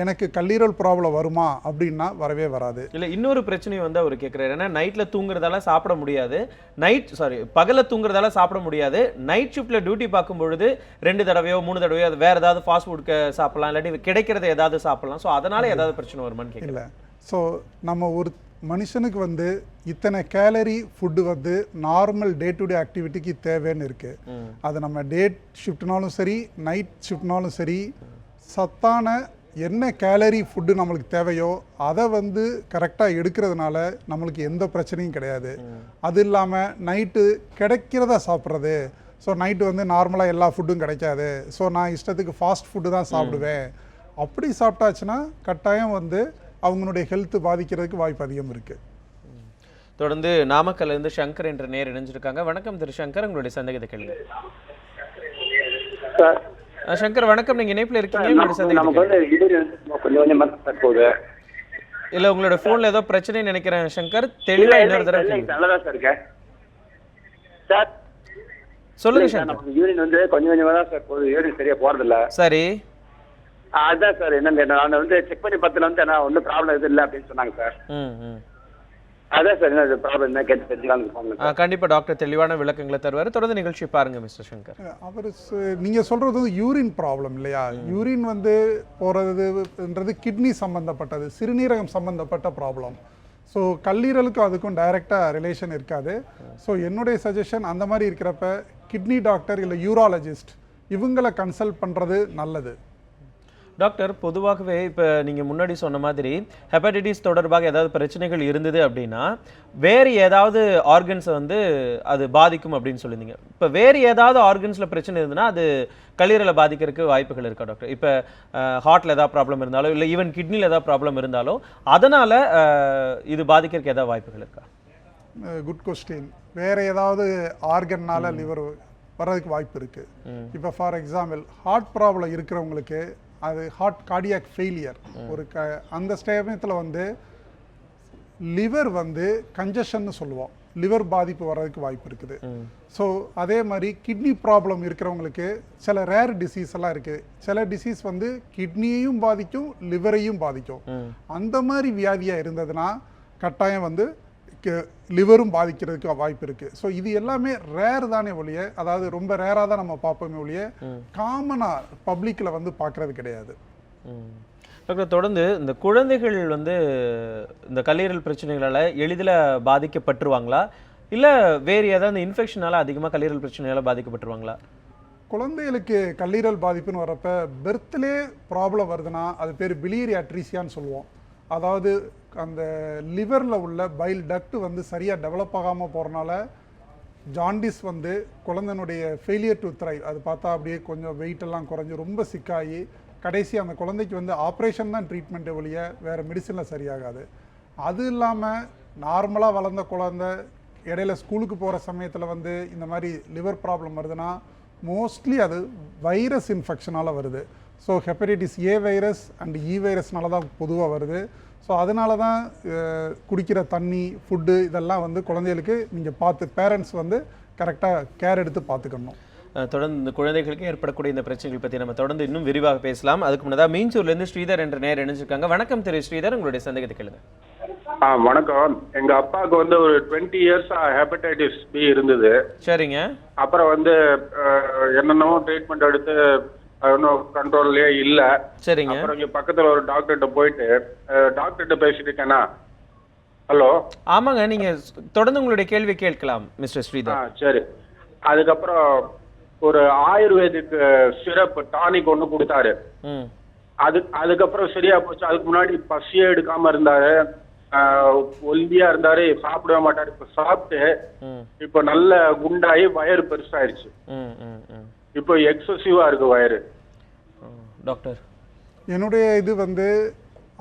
எனக்கு கல்லீரல் ப்ராப்ளம் வருமா அப்படின்னா வரவே வராது. இல்லை, இன்னொரு பிரச்சனையும் வந்து அவர் கேட்குறாரு. ஏன்னா நைட்டில் தூங்குறதால சாப்பிட முடியாது, பகலில் தூங்குறதால சாப்பிட முடியாது. நைட் ஷிஃப்ட்டில் டியூட்டி பார்க்கும் பொழுது 2 தடவையோ 3 தடவையோ அது வேறு ஏதாவது ஃபாஸ்ட் ஃபுட் சாப்பிடலாம், இல்லாட்டி கிடைக்கிறத ஏதாவது சாப்பிடலாம். ஸோ அதனால் ஏதாவது பிரச்சனை வருமானு கேட்கல. இல்லை, ஸோ நம்ம ஒரு மனுஷனுக்கு வந்து இத்தனை கேலரி ஃபுட்டு வந்து நார்மல் டே டு டே ஆக்டிவிட்டிக்கு தேவைன்னு இருக்குது. அது நம்ம டே ஷிஃப்ட்னாலும் சரி நைட் ஷிஃப்ட்னாலும் சரி சத்தான என்ன கேலரி ஃபுட்டு நம்மளுக்கு தேவையோ அதை வந்து கரெக்டாக எடுக்கிறதுனால நம்மளுக்கு எந்த பிரச்சனையும் கிடையாது. அது இல்லாமல் நைட்டு கிடைக்கிறத சாப்பிட்றது. ஸோ நைட்டு வந்து நார்மலாக எல்லா ஃபுட்டும் கிடைக்காது, ஸோ நான் இஷ்டத்துக்கு ஃபாஸ்ட் ஃபுட்டு தான் சாப்பிடுவேன். அப்படி சாப்பிட்டாச்சுன்னா கட்டாயம் வந்து அவங்களுடைய ஹெல்த் பாதிக்கிறதுக்கு வாய்ப்பு அதிகம் இருக்கு. தொடர்ந்து நாமக்கல்ல இருந்து சங்கர் என்ற நேர் இணைஞ்சிருக்காங்க. வணக்கம் திரு சங்கர், உங்களுடைய சந்தேகத்தை கேளுங்க. சங்கர் வணக்கம், நீங்க இணைப்புல இருக்கீங்க. உங்களுடைய சந்தேகத்தை நமக்கு வந்து கொஞ்சம் கொஞ்சம் போகுது. இல்ல உங்களோட போன்ல ஏதோ பிரச்சனை நினைக்கிறேன் சங்கர். தெளிவா இன்னொரு தடவை கேளுங்க. நல்லதா சார் இருக்கேன் சார். சொல்லுங்க சார் சங்கர். நமக்கு யூரின் வந்து கொஞ்சம் கொஞ்சமா தான் சார் போகுது, யூரின் சரியா போறதில்ல. சரி. அதான் சார் என்னன்னு நான் வந்து செக் பண்ணி பார்த்ததுல வந்து என்ன ஒன்றும் ப்ராப்ளம் எதுவும் இல்லை அப்படின்னு சொன்னாங்க சார். அதான் சார் என்ன ப்ராப்ளம் என்ன கேட்டு தெரிஞ்சுக்கலாம். கண்டிப்பா டாக்டர் தெளிவான விளக்கங்களை தருவாரு. தொடர்ந்து நிகழ்ச்சி பாருங்க மிஸ்டர் சங்கர். அவர் நீங்கள் சொல்கிறது வந்து யூரின் ப்ராப்ளம் இல்லையா? யூரின் வந்து போகிறதுன்றது கிட்னி சம்மந்தப்பட்டது, சிறுநீரகம் சம்மந்தப்பட்ட ப்ராப்ளம். ஸோ கல்லீரலுக்கும் அதுக்கும் டைரெக்டாக ரிலேஷன் இருக்காது. ஸோ என்னுடைய சஜஷன் அந்த மாதிரி இருக்கிறப்ப கிட்னி டாக்டர் இல்லை யூராலஜிஸ்ட் இவங்களை கன்சல்ட் பண்ணுறது நல்லது. டாக்டர், பொதுவாகவே இப்போ நீங்கள் முன்னாடி சொன்ன மாதிரி ஹெப்படைட்டிஸ் தொடர்பாக ஏதாவது பிரச்சனைகள் இருந்தது அப்படின்னா வேறு ஏதாவது ஆர்கன்ஸை வந்து அது பாதிக்கும் அப்படின்னு சொல்லியிருந்தீங்க. இப்போ வேறு ஏதாவது ஆர்கன்ஸில் பிரச்சனை இருந்ததுன்னா அது கல்லீரலை பாதிக்கிறதுக்கு வாய்ப்புகள் இருக்கா டாக்டர்? இப்போ ஹார்ட்டில் ஏதாவது ப்ராப்ளம் இருந்தாலோ இல்லை ஈவன் கிட்னியில் ஏதாவது ப்ராப்ளம் இருந்தாலோ அதனால் இது பாதிக்கிறதுக்கு ஏதாவது வாய்ப்புகள் இருக்கா? Good question. வேறு ஏதாவது ஆர்கன்னால லிவர் வர்றதுக்கு வாய்ப்பு இருக்குது. இப்போ ஃபார் எக்ஸாம்பிள் ஹார்ட் ப்ராப்ளம் இருக்கிறவங்களுக்கு அது ஹார்ட் கார்டியாக் ஃபெயிலியர் ஒரு அந்த சமயத்தில் வந்து லிவர் வந்து கன்ஜஷன்னு சொல்லுவோம், லிவர் பாதிப்பு வர்றதுக்கு வாய்ப்பு இருக்குது. ஸோ அதே மாதிரி கிட்னி ப்ராப்ளம் இருக்கிறவங்களுக்கு சில ரேர் டிசீஸ் எல்லாம் இருக்குது. சில டிசீஸ் வந்து கிட்னியையும் பாதிக்கும் லிவரையும் பாதிக்கும். அந்த மாதிரி வியாதியாக இருந்ததுன்னா கட்டாயம் வந்து லிவரும் பாதிக்கிறதுக்கு வாய்ப்பு இருக்குது. ஸோ இது எல்லாமே ரேர் தானே ஒழிய, அதாவது ரொம்ப ரேராக தான் நம்ம பார்ப்போமே ஒழிய காமனாக பப்ளிக்கில் வந்து பார்க்குறது கிடையாது. டாக்டர், தொடர்ந்து இந்த குழந்தைகள் வந்து இந்த கல்லீரல் பிரச்சனைகளால் எளிதில் பாதிக்கப்பட்டுருவாங்களா இல்லை வேறு ஏதாவது இன்ஃபெக்ஷனால் அதிகமாக கல்லீரல் பிரச்சனையால் பாதிக்கப்பட்டுருவாங்களா? குழந்தைகளுக்கு கல்லீரல் பாதிப்புன்னு வரப்ப பெர்த்லே ப்ராப்ளம் வருதுன்னா அது பேர் பிலியரி அட்ரீசியான்னு சொல்லுவோம். அதாவது அந்த லிவரில் உள்ள பைல் டக்ட் வந்து சரியாக டெவலப் ஆகாமல் போகிறனால ஜாண்டிஸ் வந்து குழந்தைனுடைய ஃபெயிலியர் டு த்ரைவ் அது பார்த்தா அப்படியே கொஞ்சம் வெயிட்டெல்லாம் குறைஞ்சி ரொம்ப சிக்காகி கடைசி அந்த குழந்தைக்கு வந்து ஆப்ரேஷன் தான் ட்ரீட்மெண்ட்டை ஒழிய வேறு மெடிசனில் சரியாகாது. அது இல்லாமல் நார்மலாக வளர்ந்த குழந்தை இடையில ஸ்கூலுக்கு போகிற சமயத்தில் வந்து இந்த மாதிரி லிவர் ப்ராப்ளம் வருதுன்னா மோஸ்ட்லி அது வைரஸ் இன்ஃபெக்ஷனால் வருது. So hepatitis A virus and E வைரஸ்னால தான் பொதுவாக வருது. ஸோ அதனால தான் குடிக்கிற தண்ணி ஃபுட்டு இதெல்லாம் வந்து குழந்தைகளுக்கு நீங்கள் பார்த்து பேரண்ட்ஸ் வந்து கரெக்டாக கேர் எடுத்து பார்த்துக்கணும். தொடர்ந்து இந்த குழந்தைகளுக்கு ஏற்படக்கூடிய இந்த பிரச்சனைகள் பற்றி நம்ம தொடர்ந்து இன்னும் விரிவாக பேசலாம். அதுக்கு முன்னதாக மீஞ்சூர்லேருந்து ஸ்ரீதர் என்ற நேர் இணைஞ்சிருக்காங்க. வணக்கம் திரு ஸ்ரீதர், உங்களுடைய சந்தேகத்தை கேளுங்க. வணக்கம். எங்க அப்பாவுக்கு வந்து ஒரு 20 இயர்ஸ் ஹெப்படைட்டிஸ் பி இருந்தது. சரிங்க. அப்புறம் வந்து என்னென்னவோ ட்ரீட்மெண்ட் எடுத்து ஒன்றும் கண்ட்ரோல்லையே இல்லை. சரிங்க. அப்புறம் இங்கே பக்கத்தில் ஒரு டாக்டர்கிட்ட போயிட்டு டாக்டர்கிட்ட பேசிட்டு இருக்கேன்னா. ஹலோ. ஆமாங்க, நீங்க தொடர்ந்து உங்களுடைய கேள்வி கேட்கலாம் மிஸ்டர் ஸ்ரீதர். சரி. அதுக்கப்புறம் ஒரு ஆயுர்வேதிக் சிரப் டானிக் ஒன்று கொடுத்தாரு. அதுக்கப்புறம் சரியா போச்சு. அதுக்கு முன்னாடி பசியே எடுக்காம இருந்தாரு, ஒல்லியா இருந்தாரு, சாப்பிடவே மாட்டாரு. இப்ப சாப்பிட்டு இப்ப நல்ல குண்டாகி வயிறு பெருசாயிருச்சு. இப்போ எக்ஸசிவா இருக்கு வயிறு. டாக்டர், என்னுடைய இது வந்து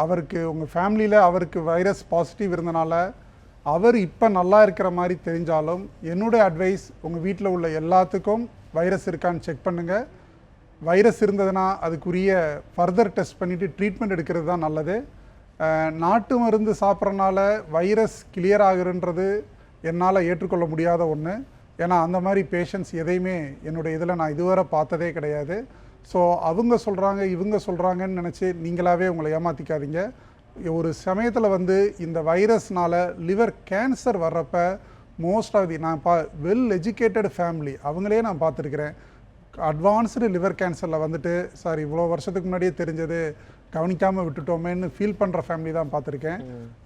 அவருக்கு உங்கள் ஃபேமிலியில் அவருக்கு வைரஸ் பாசிட்டிவ் இருந்தனால அவர் இப்போ நல்லா இருக்கிற மாதிரி தெரிஞ்சாலும் என்னுடைய அட்வைஸ் உங்கள் வீட்டில் உள்ள எல்லாத்துக்கும் வைரஸ் இருக்கான்னு செக் பண்ணுங்கள். வைரஸ் இருந்ததுன்னா அதுக்குரிய ஃபர்தர் டெஸ்ட் பண்ணிவிட்டு ட்ரீட்மெண்ட் எடுக்கிறது தான் நல்லது. நாட்டு மருந்து சாப்பிட்றனால வைரஸ் கிளியர் ஆகுன்றது என்னால் ஏற்றுக்கொள்ள முடியாத ஒன்று. ஏன்னா அந்த மாதிரி பேஷண்ட்ஸ் எதையுமே என்னுடைய இதில் நான் இதுவரை பார்த்ததே கிடையாது. ஸோ அவங்க சொல்கிறாங்க இவங்க சொல்கிறாங்கன்னு நினச்சி நீங்களாகவே உங்களை ஏமாற்றிக்காதீங்க. ஒரு சமயத்தில் வந்து இந்த வைரஸ்னால் லிவர் கேன்சர் வர்றப்ப மோஸ்ட் ஆஃப் தி நான் வெல் எஜுகேட்டட் ஃபேமிலி அவங்களே நான் பார்த்துருக்குறேன். அட்வான்ஸ்டு லிவர் கேன்சரில் வந்துட்டு சார் இவ்வளோ வருஷத்துக்கு முன்னாடியே தெரிஞ்சது கவனிக்காமல் விட்டுட்டோமேன்னு ஃபீல் பண்ணுற ஃபேமிலி தான் பார்த்துருக்கேன்.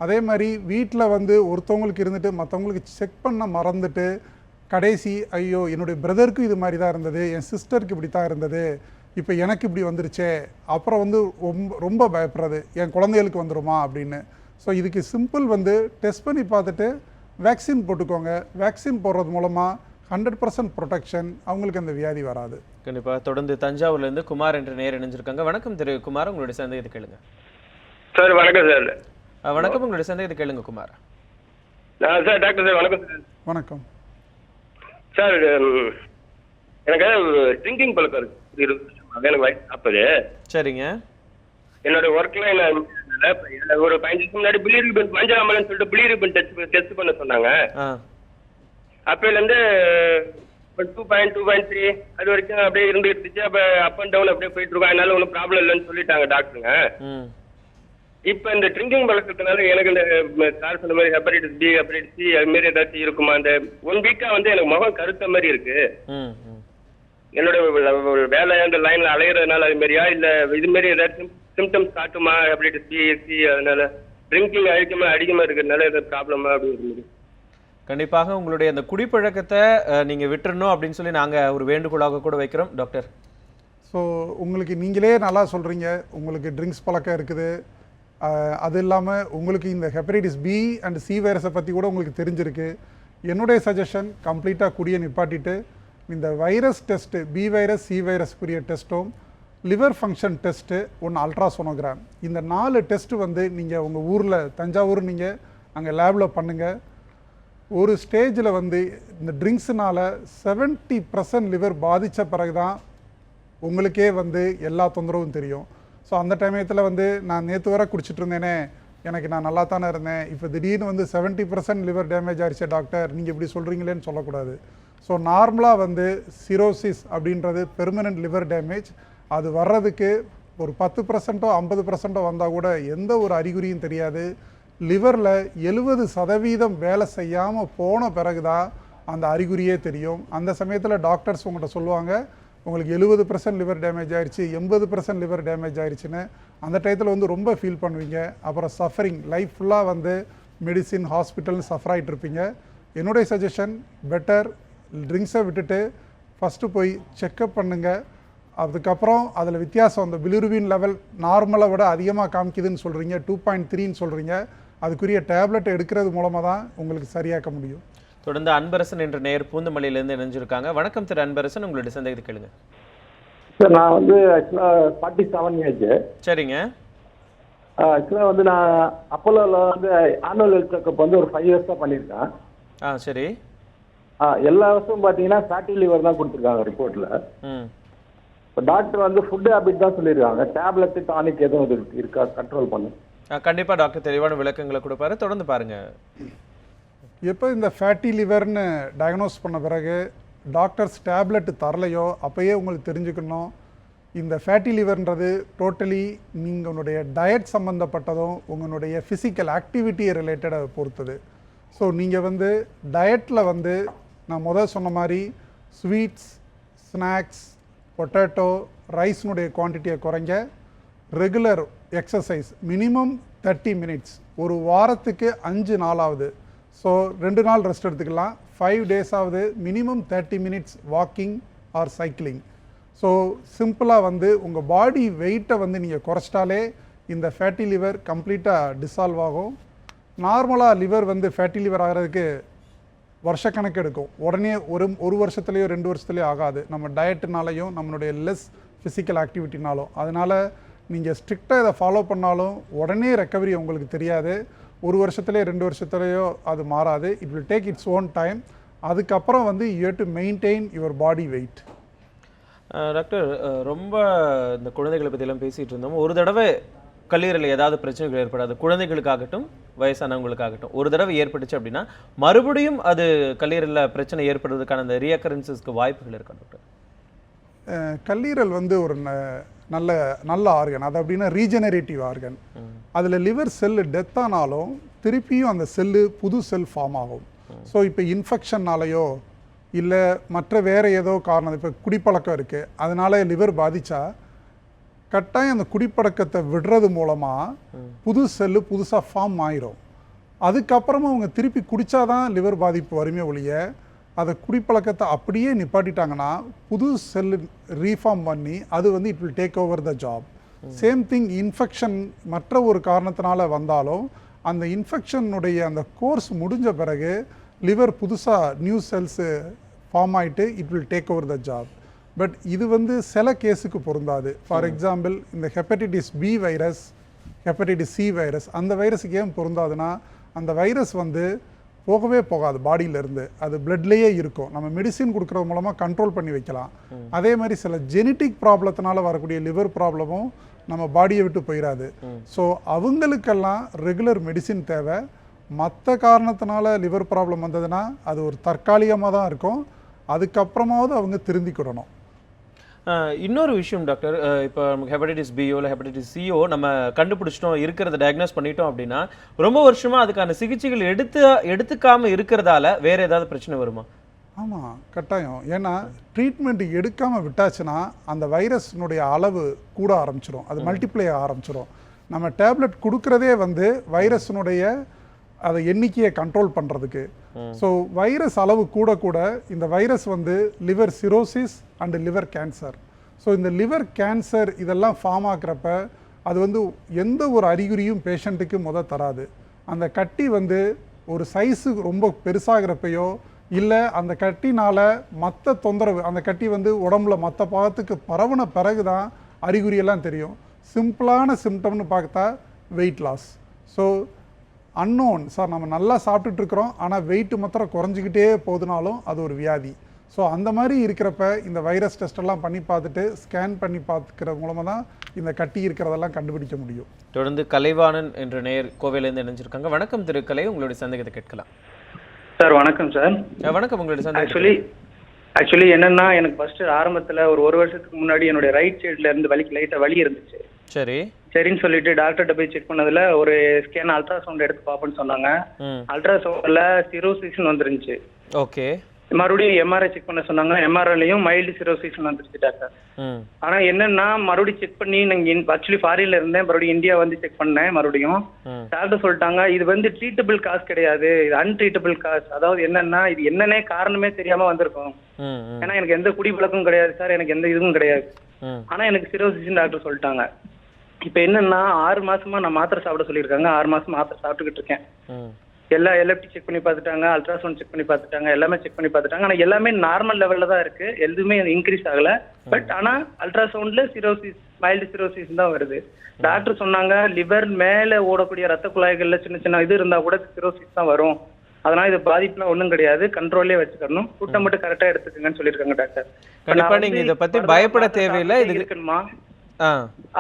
அதே மாதிரி வீட்டில் வந்து ஒருத்தவங்களுக்கு இருந்துட்டு மற்றவங்களுக்கு செக் பண்ண மறந்துட்டு கடைசி ஐயோ என்னுடைய பிரதருக்கும் இது மாதிரி தான் இருந்தது, என் சிஸ்டருக்கு இப்படி தான் இருந்தது, இப்போ எனக்கு இப்படி வந்துருச்சே, அப்புறம் வந்து ரொம்ப பயப்படுறது என் குழந்தைகளுக்கு வந்துடுமா அப்படின்னு. ஸோ இதுக்கு சிம்பிள் வந்து டெஸ்ட் பண்ணி பார்த்துட்டு வேக்சின் போட்டுக்கோங்க. வேக்சின் போடுறது மூலமாக 100% ப்ரொடெக்ஷன், அவங்களுக்கு அந்த வியாதி வராது. கண்டிப்பாக. தொடர்ந்து தஞ்சாவூர்லேருந்து குமார் என்ற நேர் இணைஞ்சிருக்காங்க. வணக்கம் திரு குமார், உங்களுடைய சந்தேகத்தை கேளுங்க. சார் வணக்கம் சார். வணக்கம், உங்களுடைய சந்தேகத்தை கேளுங்க குமார். சார் டாக்டர் சார் வணக்கம் சார். வணக்கம் சார். எனக்கு ட்ரிங்கிங் பழக்கம் இருக்கு, எனக்கு வயசு 40. சரிங்க. என்னோட ஒர்க்ல ஒரு 15 நிமிஷம் முன்னாடி பிலிரூபின் மஞ்சள் அமலன்னு சொல்லிட்டு பிலிரூபின் டெஸ்ட் பண்ண சொன்னாங்க. அப்பையிலேருந்து 2.3 அது வரைக்கும் அப்படியே இருந்துச்சு. அப்போ அப் அண்ட் டவுன் அப்படியே போயிட்டு இருக்கோம். அதனால ஒன்றும் ப்ராப்ளம் இல்லைன்னு சொல்லிட்டாங்க டாக்டருங்க. இப்போ இந்த ட்ரிங்கிங் பழக்கத்தினால எனக்கு இந்த சார் சொன்ன மாதிரி ஹெப்படைட்டிஸ் பி, ஹெப்படைட்டிஸ் சி அது மாதிரி ஏதாச்சும் இருக்குமா? அந்த 1 வீக்கா வந்து எனக்கு முகம் கருத்த மாதிரி இருக்கு. என்னோட வேலை அந்த லைன்ல அலையிறதுனால அது மாதிரியா இல்லை இது மாதிரி ஏதாச்சும் சிம்டம்ஸ் காட்டுமா? ஹெப்படைட்டிஸ் பி, சி அதனால ட்ரிங்கிங் அதிகமாக இருக்கிறதுனால ஏதாவது ப்ராப்ளமா அப்படின்னு? கண்டிப்பாக உங்களுடைய அந்த குடிப்பழக்கத்தை நீங்கள் விட்டுறணும் அப்படின்னு சொல்லி நாங்கள் ஒரு வேண்டுகோளாக கூட வைக்கிறோம் டாக்டர். ஸோ உங்களுக்கு நீங்களே நல்லா சொல்கிறீங்க, உங்களுக்கு ட்ரிங்க்ஸ் பழக்கம் இருக்குது. அது இல்லாமல் உங்களுக்கு இந்த ஹெப்படைட்டிஸ் பி அண்ட் சி வைரஸை பற்றி கூட உங்களுக்கு தெரிஞ்சிருக்கு. என்னுடைய சஜஷன் கம்ப்ளீட்டாக குடியை நிப்பாட்டிட்டு இந்த virus test, B virus C வைரஸ்க்குரிய டெஸ்ட்டும், லிவர் ஃபங்க்ஷன் டெஸ்ட்டு, ஒன்று அல்ட்ராசோனோகிராம், இந்த 4 டெஸ்ட்டு வந்து நீங்கள் உங்கள் ஊரில் தஞ்சாவூர் நீங்கள் அங்கே லேபில் பண்ணுங்கள். ஒரு ஸ்டேஜில் வந்து இந்த ட்ரிங்க்ஸுனால 70% லிவர் பாதித்த பிறகு தான் உங்களுக்கே வந்து எல்லா தொந்தரவும் தெரியும். ஸோ அந்த டைமத்தில் வந்து நான் நேற்று வரை குடிச்சிட்டு இருந்தேனே, எனக்கு நான் நல்லா தானே இருந்தேன், இப்போ திடீர்னு வந்து 70% லிவர் டேமேஜ் ஆகிடுச்சு டாக்டர் நீங்கள் இப்படி சொல்கிறீங்களேன்னு சொல்லக்கூடாது. ஸோ நார்மலாக வந்து சிரோசிஸ் அப்படின்றது பெர்மனன்ட் லிவர் டேமேஜ். அது வர்றதுக்கு ஒரு 10%ஓ 50%ஓ வந்தால் கூட எந்த ஒரு அறிகுறியும் தெரியாது. லிவரில் 70% வேலை செய்யாமல் போன பிறகு தான் அந்த அறிகுறியே தெரியும். அந்த சமயத்தில் டாக்டர்ஸ் உங்கள்கிட்ட சொல்லுவாங்க உங்களுக்கு 70% லிவர் டேமேஜ் ஆயிடுச்சு, 80% லிவர் டேமேஜ் ஆயிடுச்சுன்னு. அந்த டயத்தில் வந்து ரொம்ப ஃபீல் பண்ணுவீங்க. அப்புறம் சஃபரிங், லைஃப் ஃபுல்லாக வந்து மெடிசின் ஹாஸ்பிட்டல்னு சஃபர் ஆகிட்டு இருப்பீங்க. என்னுடைய சஜஷன் பெட்டர் ட்ரிங்க்ஸை விட்டுட்டு ஃபஸ்ட்டு போய் செக்கப் பண்ணுங்கள். அதுக்கப்புறம் அதில் வித்தியாசம், அந்த பிலிருபின் லெவல் நார்மலை விட அதிகமாக காமிக்குதுன்னு சொல்கிறீங்க, 2.3ன்னு சொல்கிறீங்க. அதுக்குரிய டேப்லெட் எடுக்கிறது மூலமாக தான் உங்களுக்கு சரியாக்க முடியும். தொடர்ந்து அன்பரசன் என்ற நேயர் பூந்தமல்லியிலேருந்து இணைஞ்சிருக்காங்க. வணக்கம் திரு அன்பரசன், உங்களுடைய சந்தேகத்தை கேளுங்க. சார் நான் வந்து ஆக்சுவலாக 47 ஏஜ். சரிங்க. ஆக்சுவலாக வந்து நான் அப்போலோவில் வந்து ஆனுவல் ஹெல்த் செக்அப் வந்து ஒரு 5 இயர்ஸாக பண்ணியிருக்கேன். சரி. எல்லா வருஷமும் பார்த்தீங்கன்னா ஃபேட்டி லிவர் தான் கொடுத்துருக்காங்க ரிப்போர்ட்டில். இப்போ டாக்டர் வந்து ஃபுட் ஹேபிட் தான் சொல்லியிருக்காங்க. டேப்லெட்டு டானிக் எதுவும் இருக்கா கண்ட்ரோல் பண்ணு? கண்டிப்பாக டாக்டர் தெளிவான விளக்கங்களை கொடுப்பாரு, தொடர்ந்து பாருங்கள். எப்போ இந்த ஃபேட்டி லிவர்னு டயக்னோஸ் பண்ண பிறகு டாக்டர்ஸ் டேப்லெட்டு தரலையோ அப்போயே உங்களுக்கு தெரிஞ்சுக்கணும் இந்த ஃபேட்டி லிவர்ன்றது டோட்டலி உங்களுடைய டயட் சம்மந்தப்பட்டதும் உங்களுடைய ஃபிசிக்கல் ஆக்டிவிட்டியை ரிலேட்டடை பொறுத்தது. ஸோ நீங்கள் வந்து டயட்டில் வந்து நான் சொன்ன மாதிரி ஸ்வீட்ஸ், ஸ்நாக்ஸ், பொட்டேட்டோ, ரைஸ்னுடைய குவான்டிட்டியை குறைங்க. ரெகுலர் எக்ஸசைஸ் மினிமம் 30 மினிட்ஸ், ஒரு வாரத்துக்கு 5 நாளாவது. ஸோ 2 நாள் ரெஸ்ட் எடுத்துக்கலாம். 5 டேஸாவது minimum 30 minutes walking or cycling. So சிம்பிளாக வந்து உங்கள் பாடி வெயிட்டை வந்து நீங்கள் குறைச்சிட்டாலே இந்த ஃபேட்டி லிவர் கம்ப்ளீட்டாக டிசால்வ் ஆகும். நார்மலாக லிவர் வந்து ஃபேட்டி லிவர் ஆகிறதுக்கு வருஷக்கணக்கு எடுக்கும். உடனே ஒரு வருஷத்துலேயோ 2 வருஷத்துலேயோ ஆகாது, நம்ம டயட்டுனாலையும் நம்மளுடைய லெஸ் ஃபிசிக்கல் ஆக்டிவிட்டினாலும். அதனால் நீங்கள் ஸ்ட்ரிக்டாக இதை ஃபாலோ பண்ணாலும் உடனே ரெக்கவரி உங்களுக்கு தெரியாது. 1 வருஷத்துலேயோ 2 வருஷத்துலேயோ அது மாறாது. It will take its own time. அதுக்கப்புறம் வந்து you have to maintain your body weight. Doctor, ரொம்ப இந்த குழந்தைகளை பற்றியெல்லாம் பேசிகிட்டு இருந்தோம். ஒரு தடவை கல்லீரலில் ஏதாவது பிரச்சனைகள் ஏற்படாது, குழந்தைகளுக்காகட்டும் வயசானவங்களுக்காகட்டும், ஒரு தடவை ஏற்பட்டுச்சு அப்படின்னா மறுபடியும் அது கல்லீரலில் பிரச்சனை ஏற்படுறதுக்கான அந்த ரீஅக்கரன்சஸ்க்கு வாய்ப்புகள் இருக்கா டாக்டர்? கல்லீரல் வந்து ஒரு நல்ல ஆர்கன், அது அப்படின்னா ரீஜெனரேட்டிவ் ஆர்கன். அதில் லிவர் செல்லு டெத் ஆனாலும் திருப்பியும் அந்த செல்லு புது செல் ஃபார்ம் ஆகும். ஸோ இப்போ இன்ஃபெக்ஷன்னாலேயோ இல்லை மற்ற வேறு ஏதோ காரணம், இப்போ குடிப்பழக்கம் இருக்குது அதனால் லிவர் பாதித்தா கட்டாயம் அந்த குடிப்பழக்கத்தை விடுறது மூலமாக புது செல்லு புதுசாக ஃபார்ம் ஆயிரும். அதுக்கப்புறமா அவங்க திருப்பி குடித்தாதான் லிவர் பாதிப்பு வருமே ஒழிய அதை குடிப்பழக்கத்தை அப்படியே நிப்பாட்டிட்டாங்கன்னா புது செல்லு ரீஃபார்ம் பண்ணி அது வந்து it will take over the job. Same thing infection மற்ற ஒரு காரணத்தினால வந்தாலும் அந்த இன்ஃபெக்ஷனுடைய அந்த கோர்ஸ் முடிஞ்ச பிறகு லிவர் புதுசாக நியூ செல்ஸு ஃபார்ம் ஆகிட்டு it will take over the job. But இது வந்து சில கேஸுக்கு பொருந்தாது. ஃபார் எக்ஸாம்பிள் இந்த hepatitis B virus, hepatitis C virus, அந்த வைரஸுக்கு ஏன் பொருந்தாதுன்னா அந்த வைரஸ் வந்து போகவே போகாது பாடியிலேருந்து, அது பிளட்லேயே இருக்கும். நம்ம மெடிசின் கொடுக்குறது மூலமாக கண்ட்ரோல் பண்ணி வைக்கலாம். அதே மாதிரி சில ஜெனட்டிக் ப்ராப்ளத்தினால வரக்கூடிய லிவர் ப்ராப்ளமும் நம்ம பாடியை விட்டு போயிடாது. ஸோ அவங்களுக்கெல்லாம் ரெகுலர் மெடிசின் தேவை. மற்ற காரணத்தினால லிவர் ப்ராப்ளம் வந்ததுன்னா அது ஒரு தற்காலிகமாக தான் இருக்கும். அதுக்கப்புறமாவது அவங்க திருந்திக்கிடணும். இன்னொரு விஷயம் டாக்டர், இப்போ ஹெப்படைட்டிஸ் பியோ இல்லை ஹெப்படைட்டிஸ் சிஓ நம்ம கண்டுபிடிச்சிட்டோம், இருக்கிறத டயக்னோஸ் பண்ணிட்டோம் அப்படின்னா ரொம்ப வருஷமா அதுக்கான சிகிச்சைகள் எடுத்துக்காம இருக்கிறதால வேற ஏதாவது பிரச்சனை வருமா? ஆமாம், கட்டாயம். ஏன்னா ட்ரீட்மெண்ட் எடுக்காமல் விட்டாச்சுன்னா அந்த வைரஸ்னுடைய அளவு கூட ஆரம்பிச்சிடும், அது மல்டிப்ளை ஆரம்பிச்சிடும். நம்ம டேப்லெட் கொடுக்குறதே வந்து வைரஸினுடைய அதை எண்ணிக்கையை கண்ட்ரோல் பண்ணுறதுக்கு. ஸோ வைரஸ் அளவு கூட கூட இந்த வைரஸ் வந்து liver cirrhosis and liver cancer. So இந்த லிவர் கேன்சர் இதெல்லாம் ஃபார்ம் ஆகிறப்ப அது வந்து எந்த ஒரு அறிகுறியும் பேஷண்ட்டுக்கு தராது. அந்த கட்டி வந்து ஒரு சைஸு ரொம்ப பெருசாகிறப்பையோ இல்லை அந்த கட்டினால் மற்ற தொந்தரவு, அந்த கட்டி வந்து உடம்புல மற்ற பாகத்துக்கு பரவுன பிறகு தான் அறிகுறியெல்லாம் தெரியும். சிம்பிளான சிம்டம்னு பார்த்தா weight loss. So unknown sir, நம்ம நல்லா சாப்பிட்டுட்ருக்குறோம் ஆனால் வெயிட்டு மாத்திரம் குறைஞ்சிக்கிட்டே போதுனாலும் அது ஒரு வியாதி. ஸோ அந்த மாதிரி இருக்கிறப்ப இந்த வைரஸ் டெஸ்டெல்லாம் பண்ணி பார்த்துட்டு ஸ்கேன் பண்ணி பார்த்துக்கிறது மூலமாக தான் இந்த கட்டி இருக்கிறதெல்லாம் கண்டுபிடிக்க முடியும். தொடர்ந்து கலைவாணன் என்ற நேயர் கோவையிலேருந்து இணைஞ்சிருக்காங்க. வணக்கம் திரு கலை, உங்களுடைய சந்தேகத்தை கேட்கலாம். சார் வணக்கம் சார். வணக்கம். உங்களுடைய சந்தேகம் ஆக்சுவலி என்னன்னா, எனக்கு ஃபர்ஸ்ட் ஆரம்பத்தில் ஒரு வருஷத்துக்கு முன்னாடி என்னுடைய ரைட் சைடில் இருந்து லைட்டாக வலி இருந்துச்சு. சரின்னு சொல்லிட்டு டாக்டர்கிட்ட போய் செக் பண்ணதுல ஒரு ஸ்கேன் அல்ட்ராசவுண்ட் எடுத்து பார்ப்போம்னு சொன்னாங்க. அல்ட்ராசவுண்ட்ல சிரோசிஸ் வந்துருந்துச்சு. ஓகே. மறுபடியும் எம்ஆர்ஐ செக் பண்ண சொன்னாங்க. எம்ஆர்ஐலையும் மைல்டு சிரோசிஸ் வந்துருச்சு டாக்டர். ஆனா என்னன்னா மறுபடியும் செக் பண்ணி நாங்க ஆக்சுவலி ஃபாரின்ல இருந்தேன், மறுபடியும் இந்தியா வந்து செக் பண்ணேன். மறுபடியும் டாக்டர் சொல்லிட்டாங்க இது வந்து ட்ரீட்டபிள் காஸ் கிடையாது, இது அன்ட்ரீட்டபிள் காஸ். அதாவது என்னன்னா இது என்னன்னே காரணமே தெரியாம வந்திருக்கும். ஏன்னா எனக்கு எந்த குடிப்பழக்கம் கிடையாது சார், எனக்கு எந்த இதுவும் கிடையாது. ஆனா எனக்கு சிரோசிஸ் டாக்டர் சொல்லிட்டாங்க. இப்ப என்னன்னா 6 மாசமா நான் மாத்திரை சாப்பிட சொல்லியிருக்காங்க. 6 மாசம் மாத்திரை சாப்பிட்டுக்கிட்டு இருக்கேன். எல்லா எல்எஃப்டி செக் பண்ணி பார்த்துட்டாங்க, அல்ட்ராசவுண்ட் செக் பண்ணி பார்த்துட்டாங்க, எல்லாமே செக் பண்ணி பார்த்துட்டாங்க. ஆனா எல்லாமே நார்மல் லெவல்ல தான் இருக்கு, எதுவுமே இன்க்ரீஸ் ஆகல. பட் ஆனா அல்ட்ராசவுண்ட்ல சிரோசிஸ், மைல்டு சிரோசிஸ் தான் வருது. டாக்டர் சொன்னாங்க லிவர் மேல ஓடக்கூடிய ரத்த குழாய்கள்ல சின்ன சின்ன இது இருந்தா கூட சிரோசிஸ் தான் வரும், அதனால இது பாதிப்புலாம் ஒன்றும் கிடையாது, கண்ட்ரோல்லே வச்சுக்கணும், கூட்டம் மட்டும் கரெக்டா எடுத்துக்கங்கன்னு சொல்லியிருக்காங்க டாக்டர். கண்டிப்பா நீங்க இதை பத்தி பயப்பட தேவையில்லை. இது இருக்கணுமா?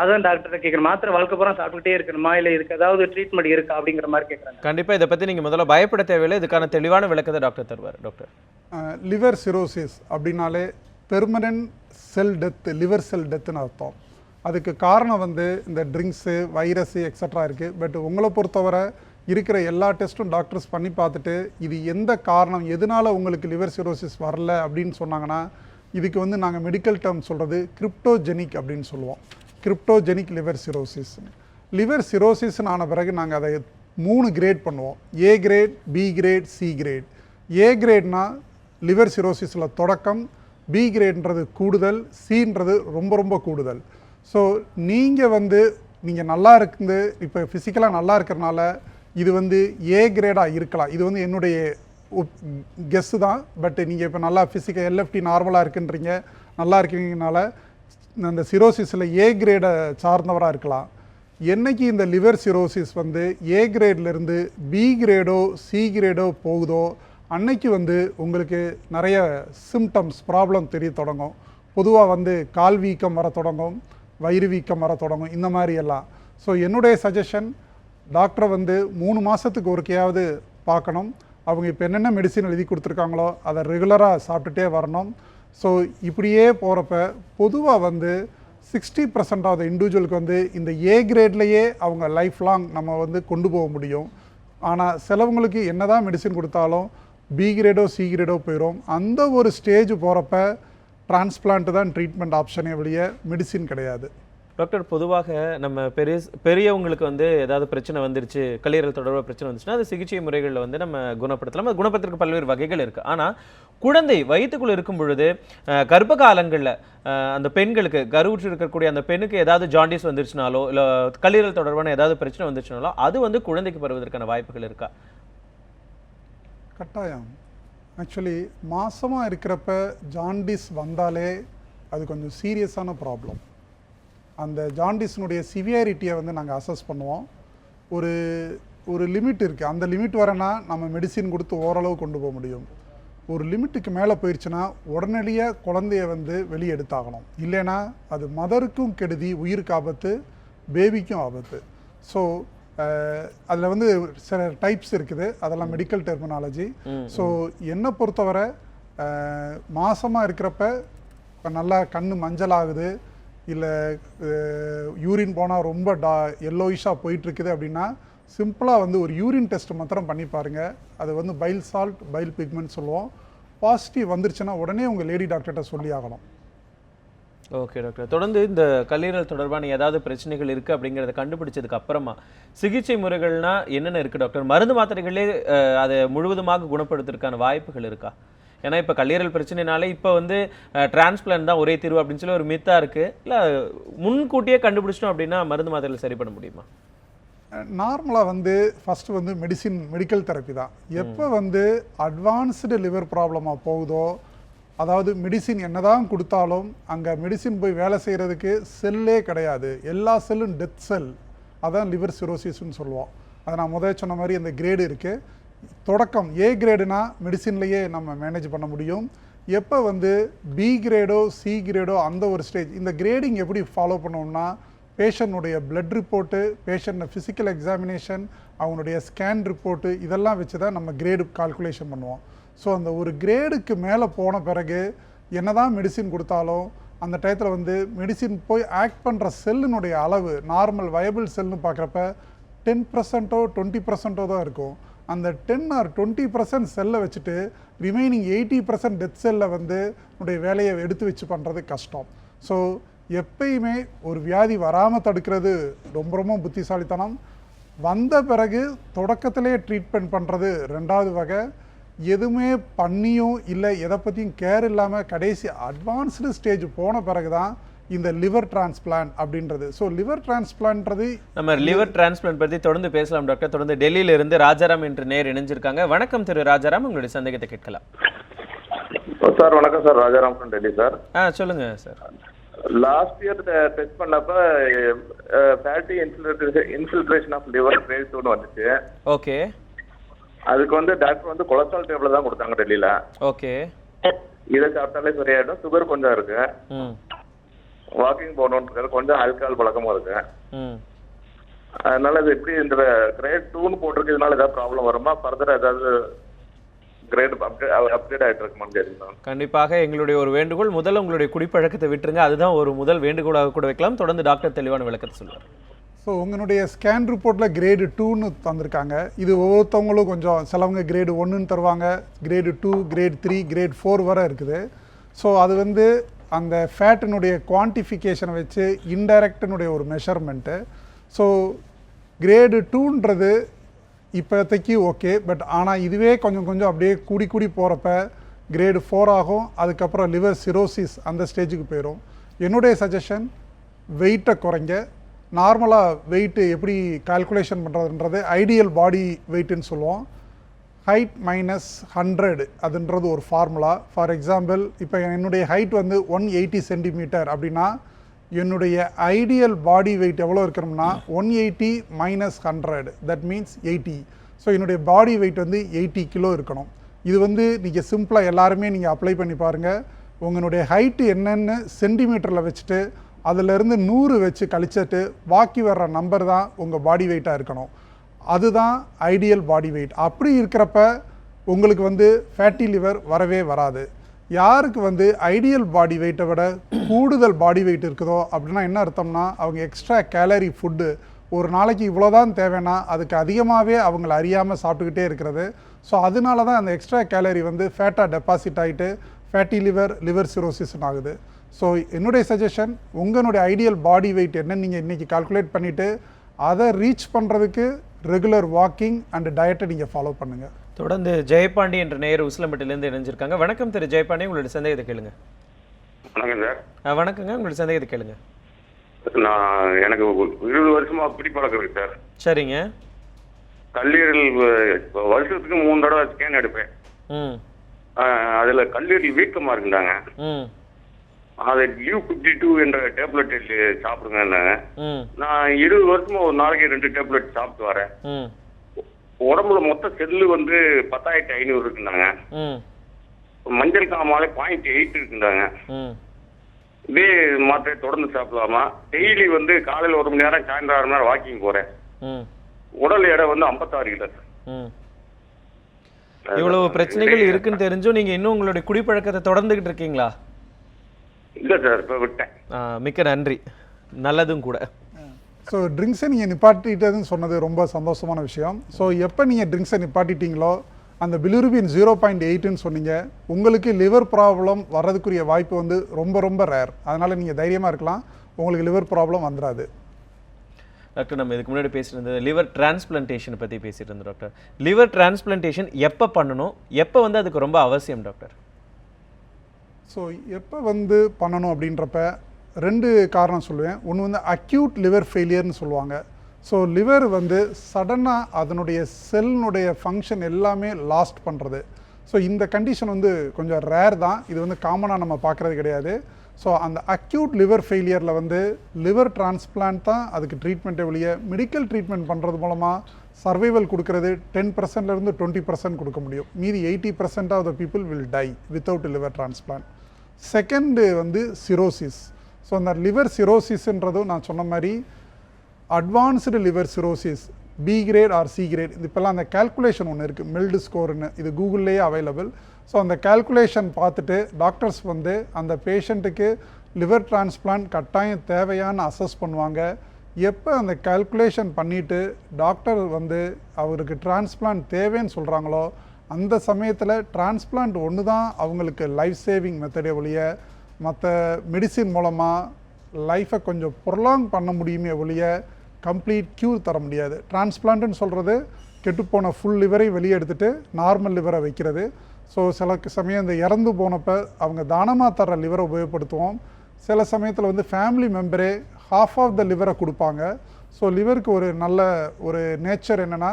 அதான் டாக்டர் கேட்கணும், மாத்திரை வாழ்க்கை பூரா சாப்பிட்டுட்டே இருக்கணுமா இல்ல இதுக்கு ஏதாவது ட்ரீட்மெண்ட் இருக்கா அப்படிங்கிற மாதிரி கேட்கறாங்க. கண்டிப்பா இதை பத்தி நீங்க முதல்ல பயப்பட தேவையில்லை, இதுக்கான தெளிவான விளக்கத்தை டாக்டர் தருவார். டாக்டர், லிவர் சிரோசிஸ் அப்படின்னாலே பெர்மனன்ட் செல் டெத், லிவர் செல் டெத்துன்னு அர்த்தம். அதுக்கு காரணம் வந்து இந்த ட்ரிங்க்ஸு, வைரஸு எக்ஸட்ரா இருக்குது. பட் உங்களை பொறுத்தவரை இருக்கிற எல்லா டெஸ்ட்டும் டாக்டர்ஸ் பண்ணி பார்த்துட்டு இது எந்த காரணம், எதனால உங்களுக்கு லிவர் சிரோசிஸ் வரல அப்படின்னு சொன்னாங்கன்னா இதுக்கு வந்து நாங்கள் மெடிக்கல் டேர்ம் சொல்கிறது கிரிப்டோஜெனிக் அப்படின்னு சொல்லுவோம். Cryptogenic liver cirrhosis. லிவர் சிரோசிஸ்ன்னு ஆன பிறகு நாங்கள் அதை 3 கிரேட் பண்ணுவோம். A grade, B grade, C grade. A கிரேட்னா லிவர் சிரோசிஸில் தொடக்கம், பி கிரேட்ன்றது கூடுதல், சின்றது ரொம்ப ரொம்ப கூடுதல். ஸோ நீங்கள் நல்லா இருக்குது, இப்போ ஃபிசிக்கலாக நல்லா இருக்கிறனால இது வந்து ஏ கிரேடாக இருக்கலாம். இது வந்து என்னுடைய கெஸ்ஸு தான். பட் நீங்கள் இப்போ நல்லா ஃபிசிக்கல் எல்எஃப்டி நார்மலாக இருக்குன்றீங்க, நல்லா இருக்கீங்கனால அந்த சிரோசிஸில் ஏ கிரேடை சார்ந்தவராக இருக்கலாம். என்னைக்கு இந்த லிவர் சிரோசிஸ் வந்து ஏ கிரேட்லேருந்து பி கிரேடோ சி கிரேடோ போகுதோ அன்னைக்கு வந்து உங்களுக்கு நிறைய சிம்டம்ஸ், ப்ராப்ளம் தெரிய தொடங்கும். பொதுவாக வந்து கால் வீக்கம் வர தொடங்கும், வயிறு வீக்கம் வர தொடங்கும், இந்த மாதிரி எல்லாம். ஸோ என்னுடைய சஜஷன், டாக்டரை வந்து 3 மாதத்துக்கு ஒருக்கையாவது பார்க்கணும். அவங்க இப்போ என்னென்ன மெடிசின் எழுதி கொடுத்துருக்காங்களோ அதை ரெகுலராக சாப்பிட்டுட்டே வரணும். ஸோ இப்படியே போகிறப்ப பொதுவாக வந்து 60% ஆஃப் த இண்டிவிஜுவலுக்கு வந்து இந்த ஏ கிரேட்லேயே அவங்க லைஃப் லாங் நம்ம வந்து கொண்டு போக முடியும். ஆனால் சிலவங்களுக்கு என்ன தான் மெடிசின் கொடுத்தாலும் பி கிரேடோ சி கிரேடோ போயிடும். அந்த ஒரு ஸ்டேஜ் போகிறப்ப டிரான்ஸ்பிளான்ட் தான் ட்ரீட்மெண்ட் ஆப்ஷனே வெளியே, மெடிசின் கிடையாது. டாக்டர், பொதுவாக நம்ம பெரியவங்களுக்கு வந்து ஏதாவது பிரச்சனை வந்துருச்சு, கல்லீரல் தொடர்பாக பிரச்சனை வந்துச்சுன்னா அது சிகிச்சை முறைகளில் வந்து நம்ம குணப்படுத்தலாம். அது குணப்படுத்துறதுக்கு பல்வேறு வகைகள் இருக்குது. ஆனால் குழந்தை வயிற்றுக்குள்ளே இருக்கும் பொழுது கர்ப்ப காலங்களில் அந்த பெண்களுக்கு, கருவுற்று இருக்கக்கூடிய அந்த பெண்ணுக்கு ஏதாவது ஜாண்டிஸ் வந்துருச்சுனாலோ இல்லை கல்லீரல் தொடர்பான ஏதாவது பிரச்சனை வந்துருச்சுனாலோ அது வந்து குழந்தைக்கு பருவதற்கான வாய்ப்புகள் இருக்கா? கட்டாயம். ஆக்சுவலி மாசமாக இருக்கிறப்ப ஜாண்டிஸ் வந்தாலே அது கொஞ்சம் சீரியஸான ப்ராப்ளம். அந்த ஜாண்டிஸினுடைய சிவியாரிட்டியை வந்து நாங்கள் அசஸ் பண்ணுவோம். ஒரு லிமிட் இருக்குது, அந்த லிமிட் வரனா நம்ம மெடிசின் கொடுத்து ஓரளவு கொண்டு போக முடியும். ஒரு லிமிட்டுக்கு மேலே போயிடுச்சுன்னா உடனடியாக குழந்தைய வந்து வெளியே எடுத்தாகணும். இல்லைன்னா அது மதருக்கும் கெடுதி, உயிருக்கு ஆபத்து, பேபிக்கும் ஆபத்து. ஸோ அதில் வந்து சில டைப்ஸ் இருக்குது, அதெல்லாம் மெடிக்கல் டெர்மினாலஜி. ஸோ என்னை பொறுத்தவரை மாசமாக இருக்கிறப்ப நல்லா கண்ணு மஞ்சள் ஆகுது, இல்லை யூரின் போனால் ரொம்ப எல்லோயிஷாக போயிட்டுருக்குது அப்படின்னா சிம்பிளாக வந்து ஒரு யூரின் டெஸ்ட் மாத்திரம் பண்ணி பாருங்கள். அது வந்து பைல் சால்ட், பைல் பிக்மெண்ட் சொல்லுவோம். பாசிட்டிவ் வந்துருச்சுன்னா உடனே உங்கள் லேடி டாக்டர்கிட்ட சொல்லி ஆகணும். ஓகே டாக்டர், தொடர்ந்து இந்த கல்லீரல் தொடர்பான ஏதாவது பிரச்சனைகள் இருக்குது அப்படிங்கிறத கண்டுபிடிச்சதுக்கு அப்புறமா சிகிச்சை முறைகள்னா என்னென்ன இருக்குது டாக்டர்? மருந்து மாத்திரைகளே அதை முழுவதுமாக குணப்படுத்துறதுக்கான வாய்ப்புகள் இருக்கா? ஏன்னா இப்போ கல்லீரல் பிரச்சனைனாலே இப்போ வந்து டிரான்ஸ்பிளான்ட் தான் ஒரே தீர்வு அப்படின்னு சொல்லி ஒரு மித்தாக இருக்குது. இல்லை முன்கூட்டியே கண்டுபிடிச்சிட்டோம் அப்படின்னா மருந்து மாத்திரைகள் சரி பண்ண முடியுமா? நார்மலாக வந்து ஃபஸ்ட்டு வந்து மெடிக்கல் தெரப்பி தான். எப்போ வந்து அட்வான்ஸ்டு லிவர் ப்ராப்ளமாக போகுதோ, அதாவது மெடிசின் என்னதான் கொடுத்தாலும் அங்கே மெடிசின் போய் வேலை செய்கிறதுக்கு செல்லே கிடையாது, எல்லா செல்லும் டெத் செல், அதான் லிவர் சிரோசிஸ்ன்னு சொல்லுவோம். அதை நான் முதல் சொன்ன மாதிரி அந்த கிரேடு இருக்குது. தொடக்கம் ஏ கிரேடுனா மெடிசின்லேயே நம்ம மேனேஜ் பண்ண முடியும். எப்போ வந்து பி கிரேடோ சி கிரேடோ அந்த ஒரு ஸ்டேஜ், இந்த கிரேடிங் எப்படி ஃபாலோ பண்ணோம்னா பேஷண்ட்டுடைய blood report, patient physical examination, அவங்களுடைய ஸ்கேன் ரிப்போர்ட்டு, இதெல்லாம் வச்சு தான் நம்ம கிரேடு கால்குலேஷன் பண்ணுவோம். ஸோ அந்த ஒரு கிரேடுக்கு மேலே போன பிறகு என்னதான் மெடிசின் கொடுத்தாலும் அந்த டயத்தில் வந்து மெடிசின் போய் ஆக்ட் பண்ணுற செல்லினுடைய அளவு நார்மல் வயபிள் செல்னு பார்க்குறப்ப 10%ஓ 20%ஓ தான் இருக்கும். அந்த 10 or 20% செல்லை வச்சுட்டு ரிமைனிங் 80% டெத் செல்லை வந்து உடைய வேலையை எடுத்து வச்சு பண்ணுறது கஷ்டம். ஸோ எப்பயுமே ஒரு வியாதி வராமல் தடுக்கிறது ரொம்ப ரொம்ப புத்திசாலித்தனம். வந்த பிறகு தொடக்கத்திலே ட்ரீட்மெண்ட் பண்ணுறது ரெண்டாவது வகை. எதுவுமே பண்ணியும் இல்லை எதை பற்றியும் கேர் இல்லாமல் கடைசி அட்வான்ஸ்டு ஸ்டேஜ் போன பிறகு தான் இந்த லிவர் டிரான்ஸ்பிளான்ட் அப்படின்றது. ஸோ லிவர் டிரான்ஸ்பிளான்ட்றது, நம்ம லிவர் டிரான்ஸ்பிளான்ட் பற்றி தொடர்ந்து பேசலாம் டாக்டர். தொடர்ந்து டெல்லியிலிருந்து ராஜாராம் என்று நேர் இணைஞ்சிருக்காங்க. வணக்கம் திரு ராஜாராம், உங்களுடைய சந்தேகத்தை கேட்கலாம். சார் வணக்கம் sir, Rajaram from Delhi sir. சொல்லுங்க சார். லாஸ்ட் இயர் டெஸ்ட் பண்ணப்ப fatty infiltration of liver grade 2 வந்துச்சு. ஓகே. அதுக்கு வந்து டாக்டர் வந்து கொலஸ்ட்ரால் டேப்லெட் தான் கொடுத்தாங்க டெல்லியில. ஓகே. இதை சாப்பிட்டாலே சரியாயிடும். சுகர் கொஞ்சம் இருக்கு, வாக்கிங் போகணும்னு கொஞ்சம் ஆல்கஹால் பழக்கமும் இருக்கு. அதனால இது எப்படி இந்த கிரேட் 2ன்னு போட்டிருக்கு, இதனால ஏதாவது ப்ராப்ளம் வருமா? ஃபர்தர் ஏதாவது கிரேட் அப்டேட் ஆகிட்டு இருக்குமான்னு கேட்குறேன். கண்டிப்பாக எங்களுடைய ஒரு வேண்டுகோள், முதல்ல உங்களுடைய குடிப்பழக்கத்தை விட்டுருங்க, அதுதான் ஒரு முதல் வேண்டுகோளாக கூட வைக்கலாம். தொடர்ந்து டாக்டர் தெளிவான விளக்கத்தை சொல்லுவார். ஸோ உங்களுடைய ஸ்கேன் ரிப்போர்ட்டில் கிரேடு 2ன்னு தந்திருக்காங்க. இது ஒவ்வொருத்தவங்களும் கொஞ்சம், சிலவங்க கிரேடு 1ன்னு தருவாங்க, கிரேடு 2, கிரேட் 3, கிரேட் 4 வரை இருக்குது. ஸோ அது வந்து அந்த ஃபேட்டினுடைய குவான்டிஃபிகேஷனை வச்சு இன்டைரக்டினுடைய ஒரு மெஷர்மெண்ட்டு. ஸோ கிரேடு 2ன்றது இப்போதைக்கு ஓகே, பட் ஆனால் இதுவே கொஞ்சம் கொஞ்சம் அப்படியே கூடி போகிறப்ப கிரேடு 4 ஆகும். அதுக்கப்புறம் லிவர் சிரோசிஸ் அந்த ஸ்டேஜுக்கு போயிடும். என்னுடைய சஜஷன், வெயிட்டை குறைங்க. நார்மலாக வெயிட்டு எப்படி கால்குலேஷன் பண்ணுறதுன்றது ஐடியல் பாடி வெயிட்டுன்னு சொல்லுவோம். ஹைட் மைனஸ் 100 அதுன்றது ஒரு ஃபார்முலா. ஃபார் எக்ஸாம்பிள், இப்போ என்னுடைய ஹைட் வந்து 180 சென்டிமீட்டர் அப்படின்னா என்னுடைய ஐடியல் பாடி வெயிட் எவ்வளோ இருக்கணும்னா 180 மைனஸ் 100, தட் மீன்ஸ் 80. ஸோ என்னுடைய பாடி வெயிட் வந்து 80 கிலோ இருக்கணும். இது வந்து நீங்கள் சிம்பிளாக எல்லாருமே நீங்கள் அப்ளை பண்ணி பாருங்கள். உங்களுடைய ஹைட்டு என்னென்னு சென்டிமீட்டரில் வச்சுட்டு அதிலிருந்து 100 வச்சு கழிச்சிட்டு பாக்கி வர்ற நம்பர் தான் உங்கள் பாடி வெயிட்டாக இருக்கணும். அதுதான் ஐடியல் பாடி வெயிட். அப்படி இருக்கிறப்ப உங்களுக்கு வந்து ஃபேட்டி லிவர் வரவே வராது. யாருக்கு வந்து ஐடியல் பாடி வெயிட்டை விட கூடுதல் பாடி வெயிட் இருக்குதோ அப்படின்னா என்ன அர்த்தம்னா அவங்க எக்ஸ்ட்ரா கேலரி ஃபுட்டு ஒரு நாளைக்கு இவ்வளோதான் தேவைன்னா அதுக்கு அதிகமாகவே அவங்கள அறியாமல் சாப்பிட்டுக்கிட்டே இருக்கிறது. ஸோ அதனால தான் அந்த எக்ஸ்ட்ரா கேலரி வந்து ஃபேட்டாக டெபாசிட் ஆகிட்டு ஃபேட்டி லிவர் சிரோசிஸ்ன்னு ஆகுது. ஸோ என்னுடைய சஜஷன், உங்களுடைய ஐடியல் பாடி வெயிட் என்னன்னு நீங்கள் இன்றைக்கி கால்குலேட் பண்ணிவிட்டு அதை ரீச் பண்ணுறதுக்கு ரெகுலர் வாக்கிங் அண்ட் டயட்டை நீங்கள் ஃபாலோ பண்ணுங்கள். தொடர்ந்து ஜெயபாண்டி என்ற நேயர் உசிலம்பட்டிலேருந்து இணைஞ்சிருக்காங்க. வணக்கம் திரு ஜெயபாண்டி, உங்களுடைய சந்தேகத்தை கேளுங்க. வணக்கம் சார். வணக்கங்க, உங்களுடைய சந்தேகத்தை கேளுங்க. நான் எனக்கு 20 வருஷமா பிடிப்பழக்கம் இருக்கு சார். சரிங்க. கல்லீரல் வருஷத்துக்கு 3 தடவை ஸ்கேன் எடுப்பேன். அதில் கல்லீரல் வீக்கமாக இருக்குண்டாங்க. அதை Q52 என்ற டேப்லெட் சாப்பிடுங்க. நான் 20 வருஷமா ஒரு நாளைக்கு 2 டேப்லெட் சாப்பிட்டு வரேன். உடம்புல மொத்த செல்லு வந்து 10,500 இருக்குண்டாங்க. மஞ்சள் காமாலே 0.8 இருக்குண்டாங்க. இதே மாத்திரை தொடர்ந்து சாப்பிடலாமா? டெய்லி வந்து காலையில் 1 மணி நேரம், சாயந்தரம் 6 மணி நேரம் வாக்கிங் போறேன். உடல் எடை வந்து 56 கிலோ. இவ்வளவு பிரச்சனைகள் இருக்குன்னு தெரிஞ்சும் நீங்க இன்னும் உங்களுடைய குடிப்பழக்கத்தை தொடர்ந்துகிட்டு இருக்கீங்களா? இல்லை சார், இப்போ விட்டேன். மிக்க நன்றி, நல்லதும் கூட. ஸோ ட்ரிங்க்ஸை நீங்கள் நிப்பாட்டிட்டதுன்னு சொன்னது ரொம்ப சந்தோஷமான விஷயம். ஸோ எப்போ நீங்கள் ட்ரிங்க்ஸை நிப்பாட்டிட்டீங்களோ அந்த பிலிருபின் 0.8ன்னு சொன்னீங்க, உங்களுக்கு லிவர் ப்ராப்ளம் வர்றதுக்குரிய வாய்ப்பு வந்து ரொம்ப ரொம்ப ரேர். அதனால் நீங்கள் தைரியமாக இருக்கலாம், உங்களுக்கு லிவர் ப்ராப்ளம் வந்துடாது. டாக்டர், நம்ம இதுக்கு முன்னாடி பேசிட்டு லிவர் டிரான்ஸ்பிளான்டேஷனை பற்றி பேசிட்டு இருந்தோம் டாக்டர். லிவர் டிரான்ஸ்பிளான்டேஷன் எப்போ பண்ணணும், எப்போ வந்து அதுக்கு ரொம்ப அவசியம் டாக்டர்? ஸோ எப்போ வந்து பண்ணணும் அப்படின்றப்ப 2 காரணம் சொல்லுவேன். ஒன்று வந்து அக்யூட் லிவர் ஃபெயிலியர்னு சொல்லுவாங்க. ஸோ லிவர் வந்து சடனாக அதனுடைய செல்னுடைய ஃபங்க்ஷன் எல்லாமே லாஸ்ட் பண்ணுறது. ஸோ இந்த கண்டிஷன் வந்து கொஞ்சம் ரேர் தான், இது வந்து காமனாக நம்ம பார்க்குறது கிடையாது. ஸோ அந்த அக்யூட் லிவர் ஃபெயிலியரில் வந்து லிவர் டிரான்ஸ்பிளான்ட் தான் அதுக்கு ட்ரீட்மெண்ட்டை வெளியே மெடிக்கல் ட்ரீட்மெண்ட் பண்ணுறது மூலமாக சர்வைவல் கொடுக்கறது 10%லேருந்து 20% கொடுக்க முடியும். மீதி 80% of the people will die without liver transplant. Second வந்து சிரோசிஸ். ஸோ அந்த லிவர் சிரோசிஸ்ன்றதும் நான் சொன்ன மாதிரி advanced liver cirrhosis B grade or C grade, இது இப்போல்லாம் அந்த கால்குலேஷன் ஒன்று இருக்குது, மெல்டு ஸ்கோர்னு, இது கூகுள்லேயே அவைலபிள். ஸோ அந்த கால்குலேஷன் பார்த்துட்டு டாக்டர்ஸ் வந்து அந்த பேஷண்ட்டுக்கு லிவர் டிரான்ஸ்பிளான்ட் கட்டாயம் தேவையான அசஸ் பண்ணுவாங்க. எப்போ அந்த கால்குலேஷன் பண்ணிவிட்டு டாக்டர் வந்து அவருக்கு டிரான்ஸ்பிளான்ட் தேவைன்னு சொல்கிறாங்களோ அந்த சமயத்தில் டிரான்ஸ்பிளான்ட் ஒன்று தான் அவங்களுக்கு லைஃப் சேவிங் மெத்தடே ஒழிய மற்ற மெடிசின் மூலமாக லைஃப்பை கொஞ்சம் ப்ரொலாங் பண்ண முடியுமே ஒழிய கம்ப்ளீட் க்யூர் தர முடியாது. டிரான்ஸ்பிளான்ட்னு சொல்கிறது கெட்டுப்போன ஃபுல் லிவரை வெளியே எடுத்துகிட்டு நார்மல் லிவரை வைக்கிறது. ஸோ சில சமயம் இந்த இறந்து போனப்போ அவங்க தானமாக தர லிவரை உபயோகப்படுத்துவோம். சில சமயத்தில் வந்து ஃபேமிலி மெம்பரே ஹாஃப் ஆஃப் த லிவரை கொடுப்பாங்க. ஸோ லிவருக்கு ஒரு நல்ல ஒரு நேச்சர் என்னென்னா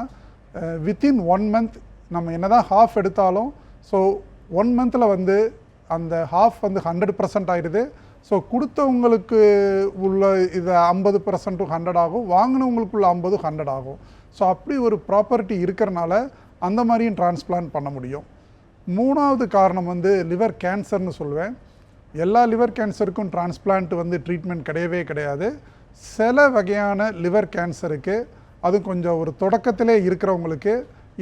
வித்தின் 1 மந்த் நம்ம என்ன தான் ஹாஃப் எடுத்தாலும் ஸோ 1 மந்தில் வந்து அந்த ஹாஃப் வந்து 100% ஆகிடுது. ஸோ கொடுத்தவங்களுக்கு உள்ள இது 50% 100 ஆகும், வாங்கினவங்களுக்குள்ள 50 100 ஆகும். ஸோ அப்படி ஒரு ப்ராப்பர்ட்டி இருக்கிறனால அந்த மாதிரியும் டிரான்ஸ்பிளான்ட் பண்ண முடியும். 3வது காரணம் வந்து லிவர் கேன்சர்னு சொல்லுவேன். எல்லா லிவர் கேன்சருக்கும் டிரான்ஸ்பிளான்ட் வந்து ட்ரீட்மெண்ட் கிடையவே கிடையாது. சில வகையான லிவர் கேன்சருக்கு அது கொஞ்சம் ஒரு தொடக்கத்திலே இருக்கிறவங்களுக்கு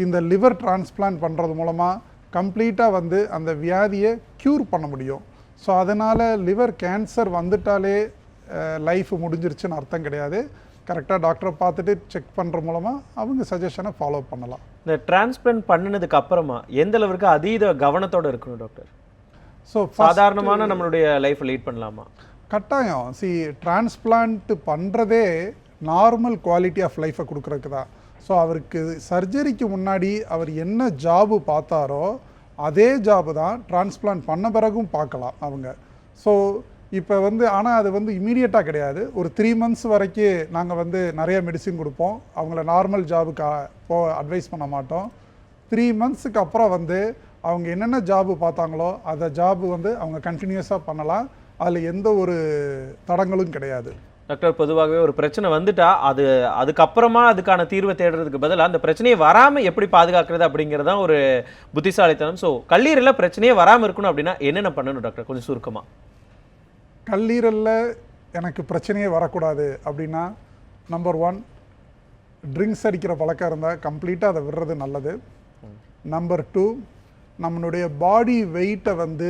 இந்த லிவர் டிரான்ஸ்பிளான்ட் பண்ணுறது மூலமாக கம்ப்ளீட்டாக வந்து அந்த வியாதியை க்யூர் பண்ண முடியும். ஸோ அதனால் லிவர் கேன்சர் வந்துட்டாலே லைஃப் முடிஞ்சிருச்சுன்னு அர்த்தம் கிடையாது. கரெக்டாக டாக்டரை பார்த்துட்டு செக் பண்ணுற மூலமாக அவங்க சஜஷனை ஃபாலோ பண்ணலாம். இந்த டிரான்ஸ்பிளான்ட் பண்ணினதுக்கு அப்புறமா எந்த அளவுக்கு அதீத கவனத்தோடு இருக்கணும் டாக்டர்? ஸோ சாதாரணமான நம்மளுடைய லைஃப்பை லீட் பண்ணலாமா? கட்டாயம். டிரான்ஸ்பிளான்ட் பண்ணுறதே நார்மல் குவாலிட்டி ஆஃப் லைஃப்பை கொடுக்குறதுக்கு தான். ஸோ அவருக்கு சர்ஜரிக்கு முன்னாடி அவர் என்ன ஜாபு பார்த்தாரோ அதே ஜாபு தான் டிரான்ஸ்பிளான்ட் பண்ண பிறகும் பார்க்கலாம் அவங்க. ஸோ இப்போ வந்து ஆனால் அது வந்து இமீடியட்டாக கிடையாது. ஒரு 3 months வரைக்கும் நாங்கள் வந்து நிறைய மெடிசின் கொடுப்போம், அவங்கள நார்மல் ஜாபுக்கு அட்வைஸ் பண்ண மாட்டோம். 3 monthsக்கு அப்புறம் வந்து அவங்க என்னென்ன ஜாபு பார்த்தாங்களோ அந்த ஜாபு வந்து அவங்க கண்டினியூஸாக பண்ணலாம், அதில் எந்த ஒரு தடங்களும் கிடையாது. டாக்டர், பொதுவாகவே ஒரு பிரச்சனை வந்துட்டா அதுக்கப்புறமா அதுக்கான தீர்வை தேடுறதுக்கு பதிலாக அந்த பிரச்சனையை வராமல் எப்படி பாதுகாக்கிறது அப்படிங்கிறது தான் ஒரு புத்திசாலித்தனம். ஸோ கல்லீரலில் பிரச்சனையே வராமல் இருக்கணும் அப்படின்னா என்னென்ன பண்ணணும் டாக்டர், கொஞ்சம் சுருக்கமாக? கல்லீரலில் எனக்கு பிரச்சனையே வரக்கூடாது அப்படின்னா நம்பர் 1 ட்ரிங்க்ஸ் அடிக்கிற பழக்கம் இருந்தால் கம்ப்ளீட்டாக அதை விடுறது நல்லது. நம்பர் 2 நம்மளுடைய பாடி வெயிட்டை வந்து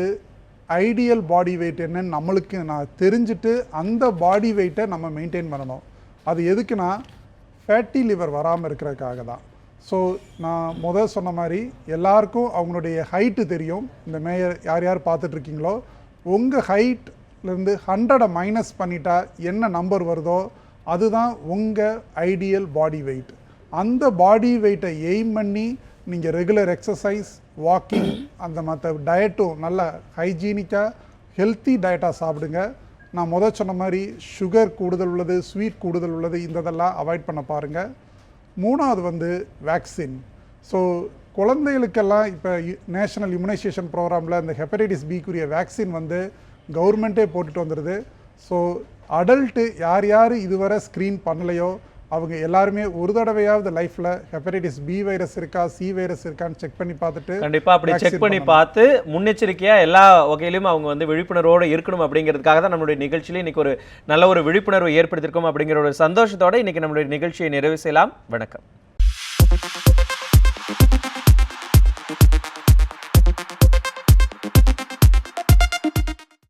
ஐடியல் பாடி வெயிட் என்னன்னு நம்மளுக்கு நான் தெரிஞ்சுட்டு அந்த பாடி வெயிட்டை நம்ம மெயின்டைன் பண்ணணும். அது எதுக்குன்னா ஃபேட்டி லிவர் வராமல் இருக்கிறதுக்காக தான். ஸோ நான் சொன்ன மாதிரி எல்லாருக்கும் அவங்களுடைய ஹைட்டு தெரியும். இந்த மேயர் யார் யார் பார்த்துட்ருக்கீங்களோ உங்கள் ஹைட்லேருந்து 100 மைனஸ் பண்ணிட்டா என்ன நம்பர் வருதோ அதுதான் உங்கள் ஐடியல் பாடி வெயிட். அந்த பாடி வெயிட்டை எய்ம் பண்ணி நீங்கள் ரெகுலர் எக்ஸசைஸ், வாக்கிங், அந்த மற்ற டயட்டும் நல்ல ஹைஜீனிக்காக ஹெல்த்தி டயட்டாக சாப்பிடுங்க. நான் சொன்ன மாதிரி சுகர் கூடுதல் உள்ளது, ஸ்வீட் கூடுதல் உள்ளது, இதெல்லாம் அவாய்ட் பண்ண பாருங்கள். 3வது வந்து வேக்சின். ஸோ குழந்தைகளுக்கெல்லாம் இப்போ நேஷனல் இம்யூனைசேஷன் ப்ரோக்ராமில் இந்த ஹெப்படைட்டிஸ் பிக்குரிய வேக்சின் வந்து கவர்மெண்ட்டே போட்டுட்டு வந்துடுது. ஸோ அடல்ட்டு யார் யார் இதுவரை ஸ்க்ரீன் பண்ணலையோ அவங்க எல்லாருமே ஒரு தடவையாவது லைஃப்ல ஹெப்படைட்டிஸ் பி வைரஸ் இருக்கா, சி வைரஸ் இருக்கான்னு செக் பண்ணி பார்த்துட்டு கண்டிப்பா அப்படி செக் பண்ணி பார்த்து முன்னெச்சரிக்கையா எல்லா வகையிலும் அவங்க வந்து விழிப்புணர்வோடு இருக்கணும் அப்படிங்கிறதுக்காக தான் நம்மளுடைய நிகழ்ச்சியில இன்னைக்கு ஒரு நல்ல ஒரு விழிப்புணர்வை ஏற்படுத்தியிருக்கோம் அப்படிங்கிற ஒரு சந்தோஷத்தோட இன்னைக்கு நம்மளுடைய நிகழ்ச்சியை நிறைவு செய்யலாம். வணக்கம்.